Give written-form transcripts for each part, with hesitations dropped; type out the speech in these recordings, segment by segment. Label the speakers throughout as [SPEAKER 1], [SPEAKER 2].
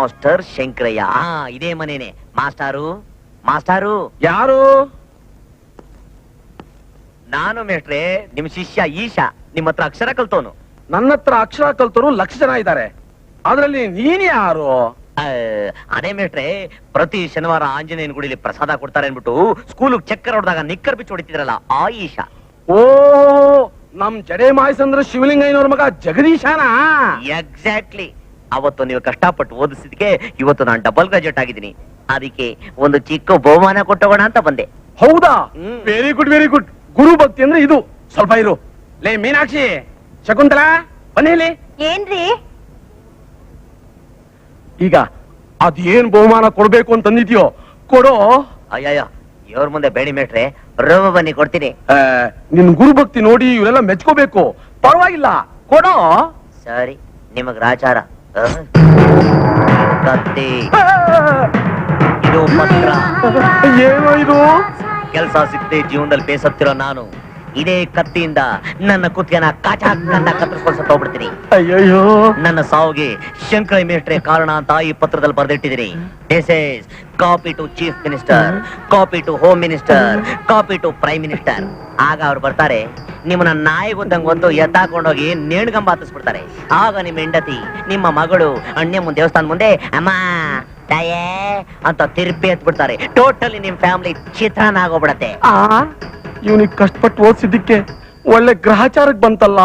[SPEAKER 1] Master Shankaraiah. ಇದೇ ಮನೇನೆ. ಮಾಸ್ಟಾರು
[SPEAKER 2] ಯಾರು?
[SPEAKER 1] ನಾನು ಮೇಷ್ಟ್ರೆ, ನಿಮ್ ಶಿಷ್ಯ ಈಶಾ. ನಿಮ್ಮ ಹತ್ರ ಅಕ್ಷರ ಕಲ್ತವನು.
[SPEAKER 2] ನನ್ನ ಹತ್ರ ಅಕ್ಷರ ಕಲ್ತರು ಲಕ್ಷ ಜನ ಇದ್ದಾರೆ, ಅದ್ರಲ್ಲಿ ನೀನ್ ಯಾರು?
[SPEAKER 1] ಅದೇ ಮೇಷ್ಟ್ರೆ, ಪ್ರತಿ ಶನಿವಾರ ಆಂಜನೇಯನ ಗುಡಿಲಿ ಪ್ರಸಾದ ಕೊಡ್ತಾರೆ ಅನ್ಬಿಟ್ಟು ಸ್ಕೂಲ್ ಚಕ್ಕರ್ ಹೊಡೆದಾಗ ನಿಕ್ಕರ್ ಬಿಚ್ಚಿ ಹೊಡಿತಿದ್ರಲ್ಲ ಆ ಈಶಾ.
[SPEAKER 2] ಓ, ನಮ್ ಜಡೆ ಮಾಯಸಂದ್ರ ಶಿವಲಿಂಗಯ್ಯನವ್ರ ಮಗ ಜಗದೀಶಾನ?
[SPEAKER 1] ಎಕ್ಸಾಕ್ಟ್ಲಿ. ಅವತ್ತು ನೀವು ಕಷ್ಟಪಟ್ಟು ಓದಿಸಿದಕ್ಕೆ ಇವತ್ತು ನಾನು ಡಬಲ್ ಗ್ರಾಜುಯೇಟ್ ಆಗಿದ್ದೀನಿ. ಅದಕ್ಕೆ ಒಂದು ಚಿಕ್ಕ ಬಹುಮಾನ ಕೊಟ್ಟೋಗೋಣ ಅಂತ ಬಂದೆ.
[SPEAKER 2] ಹೌದಾ? Very good very good. ಗುರು ಭಕ್ತಿ ಅಂದ್ರೆ ಇದು. ಸ್ವಲ್ಪ ಇರು. ಲೇ ಮೀನಾಕ್ಷಿ, ಶಕುಂತಲಾ ಬನ್ನಿ.
[SPEAKER 3] ಏನ್ರಿ?
[SPEAKER 2] ಈಗ ಅದೇನ್ ಬಹುಮಾನ ಕೊಡ್ಬೇಕು ಅಂತಂದಿದ್ಯೋ ಕೊಡೋ.
[SPEAKER 1] ಅಯ್ಯಯ್ಯ, ಇವ್ರ ಮುಂದೆ ಬೇಡಿ ಮೇಟ್ರೆ, ರೋಮ ಬನ್ನಿ ಕೊಡ್ತೀನಿ.
[SPEAKER 2] ನಿನ್ ಗುರು ಭಕ್ತಿ ನೋಡಿ ಇವರೆಲ್ಲ ಮೆಚ್ಕೋಬೇಕು. ಪರವಾಗಿಲ್ಲ, ಕೊಡೋ.
[SPEAKER 1] ಸರಿ, ನಿಮಗ್ ರಾಚಾರ. ಕತ್ತಿ, ಇದು ಪತ್ರ.
[SPEAKER 2] ಏನೋ ಇದು?
[SPEAKER 1] ಕೆಲಸ ಸಿಕ್ತೆ ಜೀವನದಲ್ಲಿ ಬೇಸತ್ತಿರೋ ನಾನು ಇದೇ ಕತ್ತಿಯಿಂದ ನನ್ನ ಕುತ್ತಿಗೆನ ಕಾಚಾಕಂದ ಕತ್ತರಿಸ್ಕೊಂಡು ಹೋಗ್ಬಿಡ್ತೀನಿ.
[SPEAKER 2] ಅಯ್ಯಯ್ಯೋ,
[SPEAKER 1] ನನ್ನ ಸಾವಿಗೆ ಶಂಕರಯ್ಯ ಮೇಷ್ಟ್ರೆ ಕಾರಣ ಅಂತ ಈ ಪತ್ರದಲ್ಲಿ ಬರೆದಿಟ್ಟಿದ್ದೀನಿ. This is copy to chief minister, copy to home minister, copy to prime minister. ಆಗ ಅವ್ರು ಬರ್ತಾರೆ, ನಿಮ್ಮನ್ನ ನಾಯಿಗೊಂದಂಗ್ ಒಂದು ಎತ್ತಾಕೊಂಡೋಗಿ ನೇಣ್ಗಂಬ ಹತ್ತಿಸ್ಬಿಡ್ತಾರೆ. ಆಗ ನಿಮ್ಮ ಹೆಂಡತಿ, ನಿಮ್ಮ ಮಗಳು ಅಣ್ಣ ದೇವಸ್ಥಾನ ಮುಂದೆ ಅಮ್ಮ ತಾಯೇ ಅಂತ ತಿರುಪಿ ಎತ್ಬಿಡ್ತಾರೆ. ಟೋಟಲಿ ನಿಮ್ ಫ್ಯಾಮಿಲಿ ಚಿತ್ರಾನ್ನ ಆಗೋಗ್ಬಿಡತ್ತೆ.
[SPEAKER 2] ಇವನಿಗೆ ಕಷ್ಟಪಟ್ಟು ಓದಿಸಿದ್ದಕ್ಕೆ ಒಳ್ಳೆ ಗ್ರಹಚಾರಕ್ ಬಂತಲ್ಲ.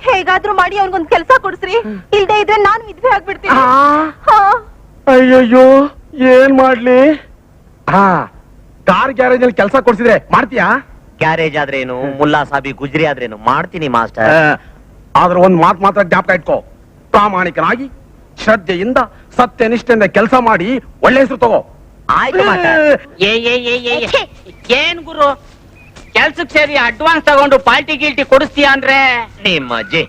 [SPEAKER 3] ಹೇಗಾದ್ರೂ ಮಾಡಿ ಅವನ್ಗೊಂದ್ ಕೆಲ್ಸ ಕೊಡ್ಸ್ರಿ, ಇಲ್ದೇ ಇದ್ರೆ ನಾನು ವಿಧವೆ ಆಗ್ಬಿಡ್ತೀನಿ.
[SPEAKER 2] ಅಯ್ಯಯ್ಯೋ, ಏನ್ ಮಾಡ್ಲಿ? ಕಾರ್ ಗ್ಯಾರೇಜ್ ಅಲ್ಲಿ ಕೆಲಸ ಕೊಡ್ಸಿದ್ರೆ ಮಾಡ್ತೀಯಾ?
[SPEAKER 1] ಗ್ಯಾರೇಜ್ ಆದ್ರೇನು, ಮುಲ್ಲಾ ಸಾಬಿ ಗುಜ್ರಿ ಆದ್ರೇನು ಮಾಡ್ತೀನಿ ಮಾಸ್ಟರ್.
[SPEAKER 2] ಆದ್ರೆ ಒಂದ್ ಮಾತ್ರ ಜ್ಞಾಪಕ ಇಟ್ಕೋ. ಪ್ರಾಮಾಣಿಕನಾಗಿ ಶ್ರದ್ಧೆಯಿಂದ ಸತ್ಯನಿಷ್ಠೆಯಿಂದ ಕೆಲಸ ಮಾಡಿ ಒಳ್ಳೆ ಹೆಸರು ತಗೋ.
[SPEAKER 1] ಆಯ್ತು ಮಾಸ್ಟರ್.
[SPEAKER 4] ಏನ್ ಗುರು, ಕೆಲ್ಸಕ್ ಸೇರಿ ಅಡ್ವಾನ್ಸ್ ತಗೊಂಡು ಪಾರ್ಟಿ ಗೀಲ್ಟಿ ಕೊಡಿಸ್ತೀಯ ಅಂದ್ರೆ?
[SPEAKER 1] ನಿಮ್ಮ ಅಜ್ಜಿ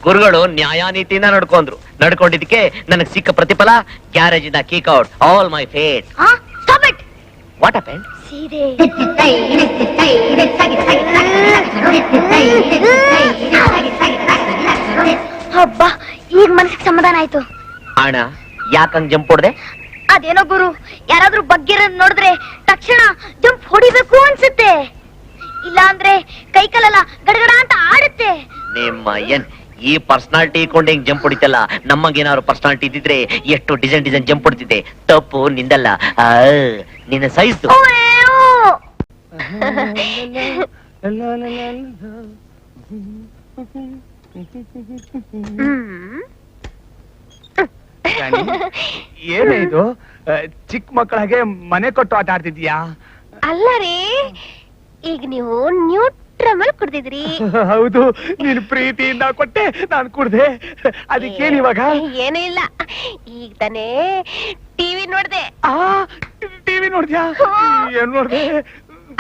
[SPEAKER 1] ಗುರುಗಳು ನ್ಯಾಯ ನೀತಿಯಿಂದ ನಡ್ಕೊಂಡಿದ್ದಕ್ಕೆ ನನಗೆ ಸಿಕ್ಕ ಪ್ರತಿಫಲ ಗ್ಯಾರೇಜ್ ಇಂದ kick out all my fate. What happened?
[SPEAKER 3] ಹಬ್ಬ, ಈಗ ಮನಸ್ಸಿಗೆ ಸಮಾಧಾನ ಆಯ್ತು.
[SPEAKER 1] ಅಣ್ಣ, ಯಾಕಂಗ್ ಜಂಪ್ ಹೊಡ್ದೆ?
[SPEAKER 3] ಅದೇನೋ ಗುರು, ಯಾರಾದ್ರೂ ಬಗ್ಗಿರೋದ್ ನೋಡಿದ್ರೆ ತಕ್ಷಣ ಜಂಪ್ ಹೊಡಿಬೇಕು ಅನ್ಸುತ್ತೆ. ಇಲ್ಲ ಅಂದ್ರೆ ಕೈಕಲೆಲ್ಲ ಗಡಗಡ ಅಂತ ಆಡುತ್ತೆ.
[SPEAKER 1] ನಿಮ್ಮ ಏನ್ ಈ ಪರ್ಸನಾಲಿಟಿ ಕೊಂಡು ಹಿಂಗ್ ಜಂಪ್ ಹೊಡಿತಲ್ಲ, ನಮ್ಮಗೇನಾದ್ರು ಪರ್ಸನಾಲಿಟಿ ಇದ್ದಿದ್ರೆ ಎಷ್ಟು ಡಿಸೈನ್ ಜಂಪ್ ಹೊಡ್ತಿದ್ದೆ. ತಪ್ಪು ನಿಂದಲ್ಲ, ನಿನ್ನ ಸೈಜ್.
[SPEAKER 2] ಏನೇ ಇದು? ಚಿಕ್ಕ ಮಕ್ಕಳಿಗೆ ಮನೆ ಕೊಟ್ಟು ಆಟ ಆಡ್ತಿದ್ಯಾ?
[SPEAKER 3] ಅಲ್ಲ ರೀ, ಈಗ ನೀವು ನ್ಯೂಟ್ರಮಲ್ ಕುಡ್ದಿದ್ರಿ.
[SPEAKER 2] ಹೌದು, ನೀನ್ ಪ್ರೀತಿಯಿಂದ ಕೊಟ್ಟೆ, ನಾನು ಕುಡ್ದೆ. ಅದಕ್ಕೇನ್ ಇವಾಗ?
[SPEAKER 3] ಏನೂ ಇಲ್ಲ, ಈಗ ತಾನೇ ಟಿವಿ ನೋಡ್ದೆ.
[SPEAKER 2] ಟಿವಿ ನೋಡ್ದ್ಯಾ? ಏನ್ ನೋಡ್ದೆ?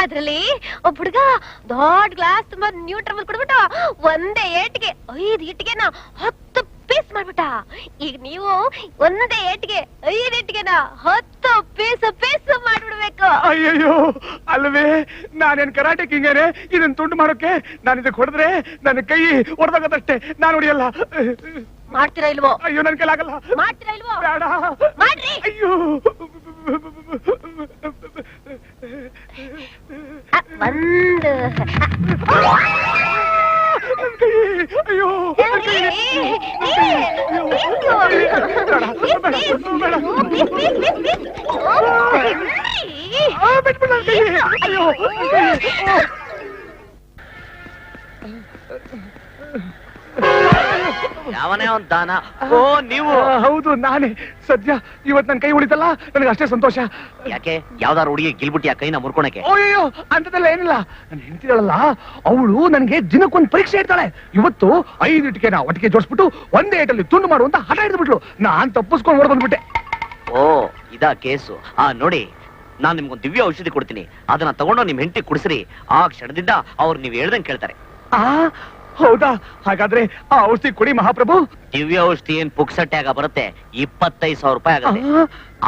[SPEAKER 3] ಅದ್ರಲ್ಲಿ ಒಬ್ಬ ಹುಡುಗ ದೊಡ್ಡ ಗ್ಲಾಸ್ ತುಂಬಾ ನ್ಯೂಟ್ರಮಲ್ ಕುಡ್ಬಿಟ್ಟು ಒಂದೇ ಏಟ್ಗೆ 5 ಇಟ್ಟಿಗೆನ 10 ಪೀಸ್ ಮಾಡ್ಬಿಟ್ಟ. ಈಗ ನೀವು ಒಂದೇ ಏಟ್ಗೆ 5 ಇಟ್ಟಿಗೆನ 10 ಪೀಸ್ ಮಾಡ್ಬಿಡ್ಬೇಕು.
[SPEAKER 2] ಅಯ್ಯಯ್ಯೋ, ಅಲ್ವೇ, ನಾನೇನ್ ಕರಾಟೆ ಕಿಂಗೇನೆ ಇದನ್ ತುಂಡು ಮಾಡೋಕೆ? ನಾನು ಇದಕ್ಕೆ ಹೊಡೆದ್ರೆ ನನ್ನ ಕೈ ಹೊಡೆದಾಗದಷ್ಟೇ, ನಾನು ಹೊಡಿಯಲ್ಲ.
[SPEAKER 3] ಮಾಡ್ತೀರಾ ಇಲ್ವೋ?
[SPEAKER 2] ಅಯ್ಯೋ, ನನ್ ಕೈಲಾಗಲ್ಲ.
[SPEAKER 3] ಮಾಡ್ತೀರಾ ಇಲ್ವೋ?
[SPEAKER 2] ಬೇಡ,
[SPEAKER 3] ಮಾಡ್ರಿ.
[SPEAKER 2] ಅಯ್ಯೋ.
[SPEAKER 3] ಒಂದು
[SPEAKER 2] ಅಯ್ಯೋ,
[SPEAKER 1] ಯಾವನೇ ಒಂದ್ ದಾನ. ಓ, ನೀವು?
[SPEAKER 2] ಹೌದು, ನಾನೇ. ಸದ್ಯ ಇವತ್ ನನ್ ಕೈ ಉಳಿತಲ್ಲ, ನನಗೆ ಅಷ್ಟೇ ಸಂತೋಷ.
[SPEAKER 1] ಯಾಕೆ, ಯಾವ್ದಾರು ಹುಡುಗಿ ಗಿಲ್ಬಿಟ್ಟಿ ಆ ಕೈನ ಮುರ್ಕೊಳಕ್ಕೆ?
[SPEAKER 2] ಅಯ್ಯೋ, ಅಂತದೆಲ್ಲ ಏನಿಲ್ಲ. ನಾನು ಹೇಳ್ತಿರಲ್ಲ, ಅವಳು ನನಗೆ ದಿನಕ್ಕೊಂದು ಪರೀಕ್ಷೆ ಇಡ್ತಾಳೆ. ಇವತ್ತು 5 ಇಟ್ಟಿಗೆನ ಒಟ್ಟಿಗೆ ಜೋಡಿಸ್ಬಿಟ್ಟು ಒಂದೇ ಏಟಲ್ಲಿ ತುಂಡು ಮಾಡುವಂತ ಹಠ ಹಿಡಿದ್ಬಿಟ್ಲು. ನಾನ್ ತಪ್ಪಿಸ್ಕೊಂಡು ಓಡ್ ಬಂದ್ಬಿಟ್ಟೆ.
[SPEAKER 1] ಓ, ಇದಾ ಕೇಸು? ನೋಡಿ, ನಾನ್ ನಿಮ್ಗೊಂದು ದಿವ್ಯ ಔಷಧಿ ಕೊಡ್ತೀನಿ, ಅದನ್ನ ತಗೊಂಡು ನಿಮ್ ಹೆಂಡತಿ ಕುಡಿಸ್ರಿ. ಆ ಕ್ಷಣದಿಂದ ಅವ್ರು ನೀವ್ ಹೇಳ್ದಂಗ್ ಕೇಳ್ತಾರೆ.
[SPEAKER 2] ಹೌದಾ? ಹಾಗಾದ್ರೆ ಆ ಔಷಧಿ ಕೊಡಿ ಮಹಾಪ್ರಭು.
[SPEAKER 1] ದಿವ್ಯ ಔಷಧಿ ಏನ್ ಪುಕ್ಸಟ್ಟೆ ಆಗ ಬರುತ್ತೆ, 25,000 ರೂಪಾಯಿ ಆಗುತ್ತೆ.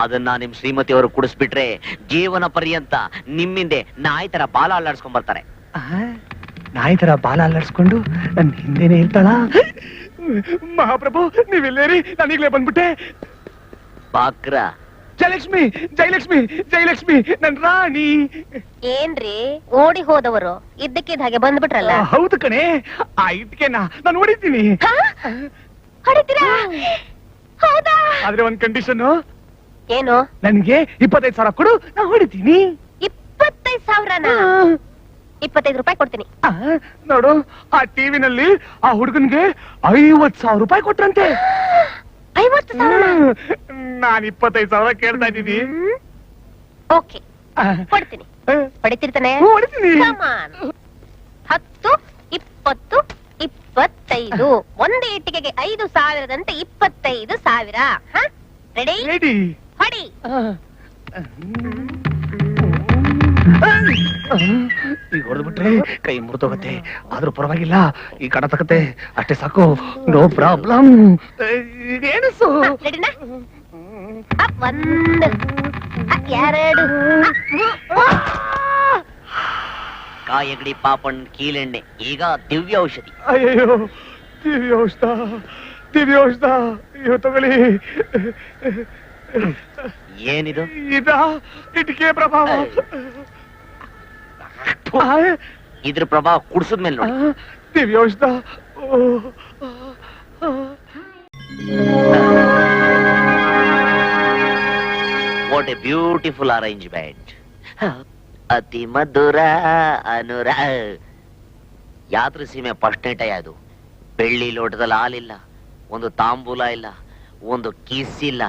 [SPEAKER 1] ಅದನ್ನ ನಿಮ್ ಶ್ರೀಮತಿ ಅವರು ಕುಡಿಸ್ಬಿಟ್ರೆ ಜೀವನ ಪರ್ಯಂತ ನಿಮ್ಮಿಂದೆ ನಾಯಿ ತರ ಬಾಲ ಅಲ್ಲಾಡ್ಸ್ಕೊಂಡ್ ಬರ್ತಾರೆ.
[SPEAKER 2] ನಾಯಿ ತರ ಬಾಲ ಅಲ್ಲಾಡ್ಸ್ಕೊಂಡು ನನ್ ಹಿಂದೆನೆ ಇರ್ತಾಳ? ಮಹಾಪ್ರಭು, ನೀವಿಲ್ಲೇರಿ, ನಾನೀಗ್ಲೇ ಬಂದ್ಬಿಟ್ಟೆ.
[SPEAKER 1] ಬಾಕ್ರ.
[SPEAKER 2] ಜಯಲಕ್ಷ್ಮಿ ಜಯಲಕ್ಷ್ಮಿ ಜಯಲಕ್ಷ್ಮಿ ನನ್ ರಾಣಿ.
[SPEAKER 3] ಏನ್ರಿ ಓಡಿ ಹೋದವರು ಇದ್ದಕ್ಕಿದ್ದ ಹಾಗೆ ಬಂದ್ಬಿಟ್ರಲ್ಲ.
[SPEAKER 2] ಹೌದು ಕಣೆ, ಆ ಇಟ್ಕೆನ ನಾನು ಹೊಡಿತೀನಿ.
[SPEAKER 3] ಹೊಡಿತೀರಾ? ಹೌದಾ?
[SPEAKER 2] ಆದ್ರೆ ಒಂದ್ ಕಂಡೀಷನ್.
[SPEAKER 3] ಏನು?
[SPEAKER 2] ನನ್ಗೆ 25,000 ಕೊಡು, ನಾ ಹೊಡಿತೀನಿ.
[SPEAKER 3] 25,000ನ? 25 ರೂಪಾಯಿ ಕೊಡ್ತೀನಿ.
[SPEAKER 2] ನೋಡು, ಆ ಟಿವಿನಲ್ಲಿ ಆ ಹುಡುಗನ್ಗೆ 50,000 ರೂಪಾಯಿ ಕೊಟ್ರಂತೆ.
[SPEAKER 3] 50,000?
[SPEAKER 2] ನಾನ್ 25,000 ಕೇಳ್ತಾ ಇದ್ದೀನಿ.
[SPEAKER 3] ಓಕೆ, ಕೊಡ್ತೀನಿ. ಹೊಡಿತಿರ್ತಾನೆ?
[SPEAKER 2] ಹೊಡಿತೀನಿ.
[SPEAKER 3] 10, 20, 25. ಒಂದು ಇಟ್ಟಿಗೆಗೆ 5,000ದಂತೆ 25,000. ರೆಡಿ?
[SPEAKER 2] ರೆಡಿ.
[SPEAKER 3] ಹೊಡಿ.
[SPEAKER 2] ಈಗ ಹೊಡೆದ್ಬಿಟ್ರೆ ಕೈ ಮುರಿದೋಗತ್ತೆ, ಆದ್ರೂ ಪರವಾಗಿಲ್ಲ, ಈ ಕಣ ತಗತ್ತೆ ಅಷ್ಟೇ ಸಾಕು. No problem. ಏನಿಸು?
[SPEAKER 3] ರೆಡಿನಾ? 1, 2.
[SPEAKER 1] ಕಾಯಗಡಿ ಪಾಪಣ್ ಕೀಲೆಣ್ಣೆ, ಈಗ ದಿವ್ಯ ಔಷಧಿ.
[SPEAKER 2] ಅಯ್ಯೋ, ದಿವ್ಯ ಔಷಧ, ದಿವ್ಯ ಔಷಧ. ಅಯ್ಯೋ ತಗೊಳ್ಳಿ.
[SPEAKER 1] ಏನಿದು?
[SPEAKER 2] ಇದ ಇಟ್ಕೆ ಪ್ರಭಾವ.
[SPEAKER 1] ಇದ್ರ ಪ್ರಭಾವ ಕುಡ್ಸದ್ಮೇಲೆ ನೋಡಿ.
[SPEAKER 2] ದಿವ್ಯ ಔಷಧ.
[SPEAKER 1] What a beautiful arrangement. ಅತಿ ಮಧುರ ಅನುರ. ಯಾತ್ರೆ ಸೀಮೆ ಫಸ್ಟ್ ನೈಟ್ ಅದು. ಬೆಳ್ಳಿ ಲೋಟದಲ್ಲಿ ಹಾಲಿಲ್ಲ, ಒಂದು ತಾಂಬೂಲ ಇಲ್ಲ, ಒಂದು ಕಿಸ್ ಇಲ್ಲ,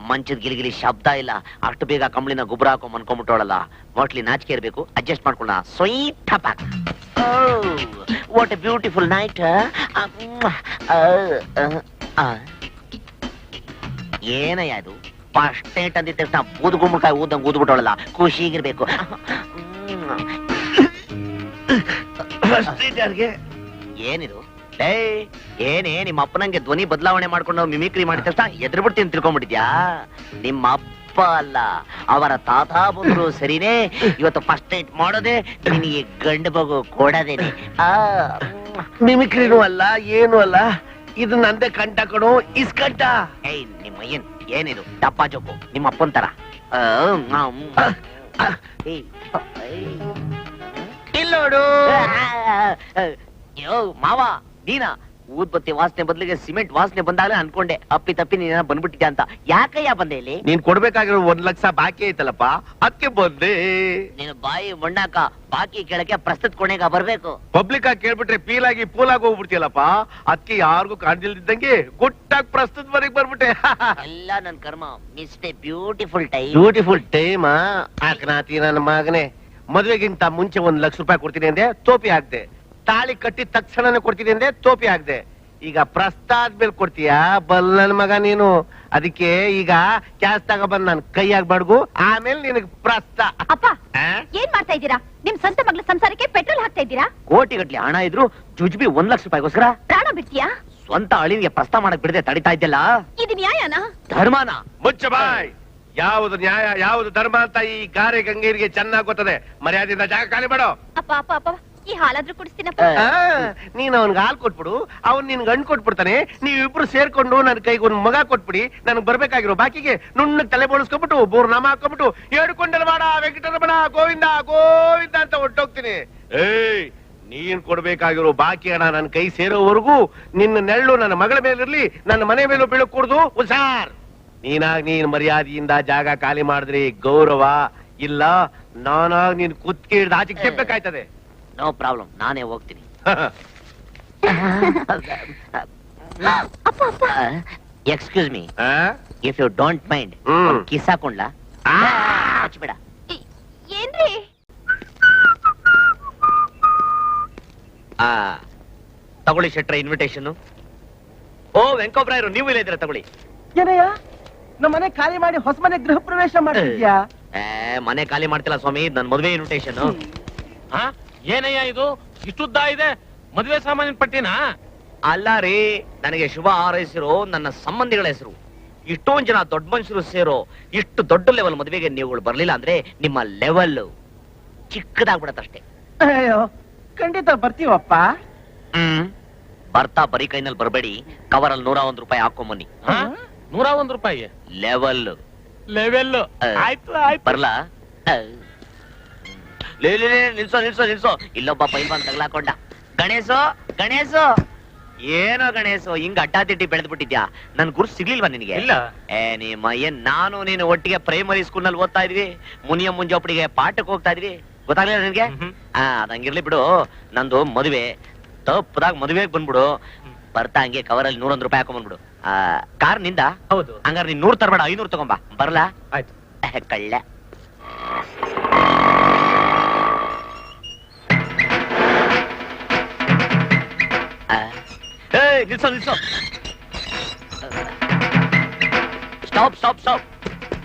[SPEAKER 1] ಮಂಚದ ಗಿಲಿಗಿಲಿ ಶಬ್ದ ಇಲ್ಲ. ಅಷ್ಟು ಬೇಗ ಕಂಬಳಿನ ಗೊಬ್ಬರ ಹಾಕೊಂಡ್ ಅನ್ಕೊಂಡ್ಬಿಟ್ಟೋಳಲ್ಲ. ಮೋಸ್ಟ್ಲಿ ನಾಚಿಕೆ ಇರ್ಬೇಕು, ಅಡ್ಜಸ್ಟ್ ಮಾಡ್ಕೊಳ್ಳ. Sweet what a beautiful night. ಏನಯ್ಯ ಅದು? ಫಸ್ಟ್ ನೈಟ್ ಅಂದಿದ ತಕ್ಷಣ ಬೂದ್ ಗುಮ್ಮಕಾಯಿ ಊದಂಗ್ ಊದ್ಬಿಟ್ಟೋಳಲ್ಲ. ಖುಷಿಗಿರ್ಬೇಕು. ಏನಿದು? ಏನೇ ನಿಮ್ಮ ಅಪ್ಪನಂಗೆ ಧ್ವನಿ ಬದಲಾವಣೆ ಮಾಡ್ಕೊಂಡು ಮಿಮಿಕ್ರಿ ಮಾಡಿದ ತಕ್ಷಣ ಎದುರು ಬಿಡ್ತೀನಿ ತಿಳ್ಕೊಂಡ್ಬಿಟ್ಟಿದ್ಯಾ? ನಿಮ್ಮ ಅಪ್ಪ ಅಲ್ಲ, ಅವರ ತಾತ ಬಂದ್ರು ಸರಿನೇ. ಇವತ್ತು ಫಸ್ಟ್ ನೈಟ್ ಮಾಡೋದೇ ನಿನಗೆ ಗಂಡು ಮಗು ಕೊಡದೇನೆ.
[SPEAKER 5] ಮಿಮಿಕ್ರಿನೂ ಅಲ್ಲ, ಏನು ಅಲ್ಲ, ಇದು ನಂದೇ ಕಂಠ ಕಣೋ, ಇಸ್ಕಂಠ.
[SPEAKER 1] ಏಯ್ ನಿಮ್ಮ ಏನಿದು ಡಪ್ಪ ಜೋಕು ನಿಮ್ಮ ಅಪ್ಪನ್ ತರ?
[SPEAKER 5] ಇಲ್ಲೋಡು.
[SPEAKER 1] ಯೋ ಮಾವ, ನೀನಾ? ಊದ್ಬತ್ತಿ ವಾಸನೆ ಬದಲಿಗೆ ಸಿಮೆಂಟ್ ವಾಸನೆ ಬಂದಾಗಲೇ ಅನ್ಕೊಂಡೆ ಅಪ್ಪಿ ತಪ್ಪಿ ನೀನ ಬಂದ್ಬಿಟ್ಟಿದ್ಯಾ ಅಂತ. ಯಾಕಯ್ಯ ಬಂದೆ ಇಲ್ಲಿ?
[SPEAKER 5] ನೀನ್ ಕೊಡ್ಬೇಕಾಗಿರೋ 1 ಲಕ್ಷ ಬಾಕಿ ಐತಲ್ಲಪ್ಪ, ಅದಕ್ಕೆ ಬಂದೆ.
[SPEAKER 1] ನೀನು ಬಾಯಿ ಮಣ್ಣಾಕ ಬಾಕಿ ಕೇಳಕ್ಕೆ ಪ್ರಸ್ತುತ ಕೊನೆಗ ಬರ್ಬೇಕು.
[SPEAKER 5] ಪಬ್ಲಿಕ್ ಆಗಿ ಕೇಳ್ಬಿಟ್ರೆ ಪೀಲಾಗಿ ಪೂಲಾಗಿ ಹೋಗ್ಬಿಡ್ತಿಯಲ್ಲಪ್ಪ, ಅದಕ್ಕೆ ಯಾರಿಗೂ ಕಾಣ್ದಿಲ್ದಂಗೆ ಗುಟ್ಟಾಗಿ ಪ್ರಸ್ತುತ ವರೆಗೆ ಬರ್ಬಿಟ್ಟೆ.
[SPEAKER 1] ಎಲ್ಲ ನನ್ ಕರ್ಮ. ಮಿಸ್ಟೇ ಬ್ಯೂಟಿಫುಲ್ ಟೈಮ್.
[SPEAKER 5] Beautiful time. ಆಕನಾತಿ ನನ್ನ ಮಗನೇ, ಮದ್ವೆಗಿಂತ ಮುಂಚೆ 1 ಲಕ್ಷ ರೂಪಾಯಿ ಕೊಡ್ತೀನಿ ಅಂದೆ, ತೋಪಿ ಹಾಕ್ದೆ. ತಾಳಿ ಕಟ್ಟಿ ತಕ್ಷಣನೇ ಕೊಡ್ತೀನಿ ಅಂದೆ, ತೋಪಿ ಹಾಕ್ದೆ. ಈಗ ಪ್ರಸ್ತಾದ ಮೇಲೆ ಕೊಡ್ತೀಯಾ? ಬಲ್ಲನ್ ಮಗ ನೀನು. ಅದಕ್ಕೆ ಈಗ ಕ್ಯಾಶ್ ತಗೊಬಂದ್ ನನ್ ಕೈಯಾಗ ಬಡ್ಗು, ಆಮೇಲೆ ನಿನಗ್ ಪ್ರಸ್ತ.
[SPEAKER 3] ಅಪ್ಪ, ಏನ್ ಮಾಡ್ತಾ ಇದ್ದೀರಾ? ನಿಮ್ ಸ್ವಂತ ಮಗಳ ಸಂಸಾರಕ್ಕೆ ಪೆಟ್ರೋಲ್ ಹಾಕ್ತಾ ಇದ್ದೀರಾ?
[SPEAKER 1] ಕೋಟಿ ಗಟ್ಲಿ ಹಣ ಇದ್ರು ಜುಜ್ಬಿ 1 ಲಕ್ಷ ರೂಪಾಯಿಗೋಸ್ಕರ
[SPEAKER 3] ಪ್ರಾಣ ಬಿಡ್ತೀಯಾ?
[SPEAKER 1] ಸ್ವಂತ ಅಳಿವಿಗೆ ಪ್ರಸ್ತಾವ ಮಾಡಕ್ ಬಿಡದೆ ತಡಿತಾ ಇದ್ದಲ್ಲ.
[SPEAKER 3] ಇದು ನ್ಯಾಯನಾ?
[SPEAKER 1] ಧರ್ಮನ?
[SPEAKER 5] ಮುಚ್ಚ ಬಾಯ್. ಯಾವುದು ನ್ಯಾಯ, ಯಾವುದು ಧರ್ಮ ಅಂತ ಈ ಗಾರೆ ಗಂಗೀರಿಗೆ ಚೆನ್ನಾಗ್ ಗೊತ್ತದೆ. ಮರ್ಯಾದೆಯಿಂದ ಜಾಗ ಖಾಲಿ ಮಾಡೋ.
[SPEAKER 3] ಅಪ್ಪ ಅಪ್ಪ ಅಪ್ಪ, ಈ ಹಾಲಾದ್ರೂ ಕುಡಿಸ್ತೀನಪ್ಪ.
[SPEAKER 5] ನೀನ್ ಅವನ್ಗೆ ಹಾಲು ಕೊಟ್ಬಿಡು, ಅವ್ನ್ ನಿನ್ ಗಂಡು ಕೊಟ್ಬಿಡ್ತಾನೆ. ನೀವಿಬ್ರು ಸೇರ್ಕೊಂಡು ನನ್ ಕೈಗೆ 1 ಮಗ ಕೊಟ್ಬಿಡಿ. ನನ್ಗೆ ಬರ್ಬೇಕಾಗಿರೋ ಬಾಕಿಗೆ ನುಣ್ಣಗ್ ತಲೆ ಬೋಳಿಸ್ಕೊಂಡ್ಬಿಟ್ಟು 3 ನಾಮ ಹಾಕೊಂಡ್ಬಿಟ್ಟು ಏಡ್ಕೊಂಡಲ್ ಮಾಡ ವೆಂಕಟರಮಣ ಗೋವಿಂದ ಗೋವಿಂದ ಅಂತ ಹೊಟ್ಟೋಗ್ತೀನಿ. ಏಯ್, ನೀನ್ ಕೊಡ್ಬೇಕಾಗಿರೋ ಬಾಕಿ ಹಣ ನನ್ ಕೈ ಸೇರೋವರೆಗೂ ನಿನ್ನ ನೆರಳು ನನ್ನ ಮಗಳ ಮೇಲಿರ್ಲಿ, ನನ್ನ ಮನೆ ಮೇಲೂ ಬೀಳಕ್ ಕೂಡ್ದು. ಹುಷಾರ್. ನೀನ್ ಮರ್ಯಾದೆಯಿಂದ ಜಾಗ ಖಾಲಿ ಮಾಡಿದ್ರಿ ಗೌರವ ಇಲ್ಲ, ನಾನಾಗ್ ನೀನ್ ಕುತ್ತಿಗೆ ಹಿಡ್ದು ಆಚೆಗೆ ತೆಪ್ಪಬೇಕಾಯ್ತದೆ.
[SPEAKER 1] ನೋ ಪ್ರಾಬ್ಲಮ್, ನಾನೇ ಹೋಗ್ತೀನಿ. Excuse me, if you don't mind kiss ಹಾಕೊಂಡ್ಲಾ? ಹಚ್ಬೇಡ.
[SPEAKER 3] ಏನ್ರಿ?
[SPEAKER 1] ತಗೊಳ್ಳಿ ಶೆಟ್ರ ಇನ್ವಿಟೇಷನ್. ಓ ವೆಂಕೋಬ್ರಾಯರು, ನೀವು ಇಲ್ಲ ಇದ್ರೆ ತಗೊಳ್ಳಿ.
[SPEAKER 6] ಏನಯ್ಯ, ನಮ್ಮ ಮನೆ ಖಾಲಿ ಮಾಡಿ ಹೊಸ ಮನೆ ಗೃಹ ಪ್ರವೇಶ ಮಾಡ್ತಿದ್ಯಾ?
[SPEAKER 1] ಮನೆ ಖಾಲಿ ಮಾಡ್ತಿಲ್ಲ ಸ್ವಾಮಿ, ನನ್ ಮದುವೆ ಇನ್ವಿಟೇಷನ್.
[SPEAKER 7] ಏನಯ್ಯ ಇದು ಇಷ್ಟುದ್ದ ಇದೆ? ಮದುವೆ ಸಾಮಾನ್ಯ ಪಟ್ಟಿನ?
[SPEAKER 1] ಅಲ್ಲ ರೀ, ನನಗೆ ಶುಭ ಹಾರೈಸಿರೋ ನನ್ನ ಸಂಬಂಧಿಗಳ ಹೆಸರು. ಇಷ್ಟೊಂದ್ ಜನ ದೊಡ್ಡ ಮನುಷ್ಯರು ಸೇರೋ ಇಷ್ಟು ದೊಡ್ಡ ಲೆವೆಲ್ ಮದುವೆಗೆ ನೀವುಗಳು ಬರ್ಲಿಲ್ಲ ಅಂದ್ರೆ ನಿಮ್ಮ ಲೆವೆಲ್ ಚಿಕ್ಕದಾಗ್ಬಿಡತ್ತಷ್ಟೇ.
[SPEAKER 6] ಅಯ್ಯೋ, ಖಂಡಿತ ಬರ್ತೀವಪ್ಪ.
[SPEAKER 1] ಬರ್ತಾ ಬರೀ ಕೈನಲ್ಲಿ ಬರ್ಬೇಡಿ, ಕವರಲ್ಲಿ 101 ರೂಪಾಯಿ ಹಾಕೊಂಬನ್ನಿ.
[SPEAKER 7] 101 ರೂಪಾಯಿ
[SPEAKER 1] ಲೆವೆಲ್
[SPEAKER 7] ಲೆವೆಲ್. ಆಯ್ತು ಆಯ್ತು.
[SPEAKER 1] ಬರ್ಲಾ? ನಿಲ್ಸೋ ನಿಲ್ಸೋ ನಿಲ್ಸೋ. ಇಲ್ಲೊಬ್ಬ ಪೈಲ್ವಾನ್ ತಗ್ಲಾಕೊಂಡ. ಗಣೇಶು ಗಣೇಶು, ಏನೋ ಗಣೇಶು ಹಿಂಗ್ ಅಡ್ಡಾದಿಡ್ಡಿ ಬೆಳೆದ್ಬಿಟ್ಟಿದ್ಯಾ? ನನ್ ಗುರು ಸಿಗ್ಲಿಲ್ವಾ ನಿನಗೆ?
[SPEAKER 7] ಇಲ್ಲ.
[SPEAKER 1] ನಿಮ್ಮ ಏನ್ ನಾನು ನೀನು ಒಟ್ಟಿಗೆ ಪ್ರೈಮರಿ ಸ್ಕೂಲ್ ನಲ್ಲಿ ಓದ್ತಾ ಇದ್ವಿ, ಮುನಿಯ ಮುಂಜಾಪಡಿಗೆ ಪಾಠಕ್ಕೆ ಹೋಗ್ತಾ ಇದ್ವಿ, ಗೊತ್ತಾಗ್ಲಿಲ್ಲ ನಿನ್ಗೆ? ಅದಂಗಿರ್ಲಿ ಬಿಡು. ನಂದು ಮದುವೆ, ತಪ್ಪದಾಗ ಮದುವೆಗೆ ಬಂದ್ಬಿಡು. ಬರ್ತಾ ಹಂಗೆ ಕವರಲ್ಲಿ 101 ರೂಪಾಯಿ ಹಾಕೊಂಡ್ಬಂದ್ಬಿಡು. ಕಾರ್ ನಿಂದ?
[SPEAKER 7] ಹೌದು.
[SPEAKER 1] ಹಂಗಾರೆ ನೀನ್ 100 ತರಬೇಡ, 500 ತಗೊಂಬಾ. ಬರ್ಲಾ?
[SPEAKER 7] ಆಯ್ತು.
[SPEAKER 1] ಕಳ್ಳ. ನಿಲ್ಸೋ ನಿಲ್ಸೋ. Stop stop stop.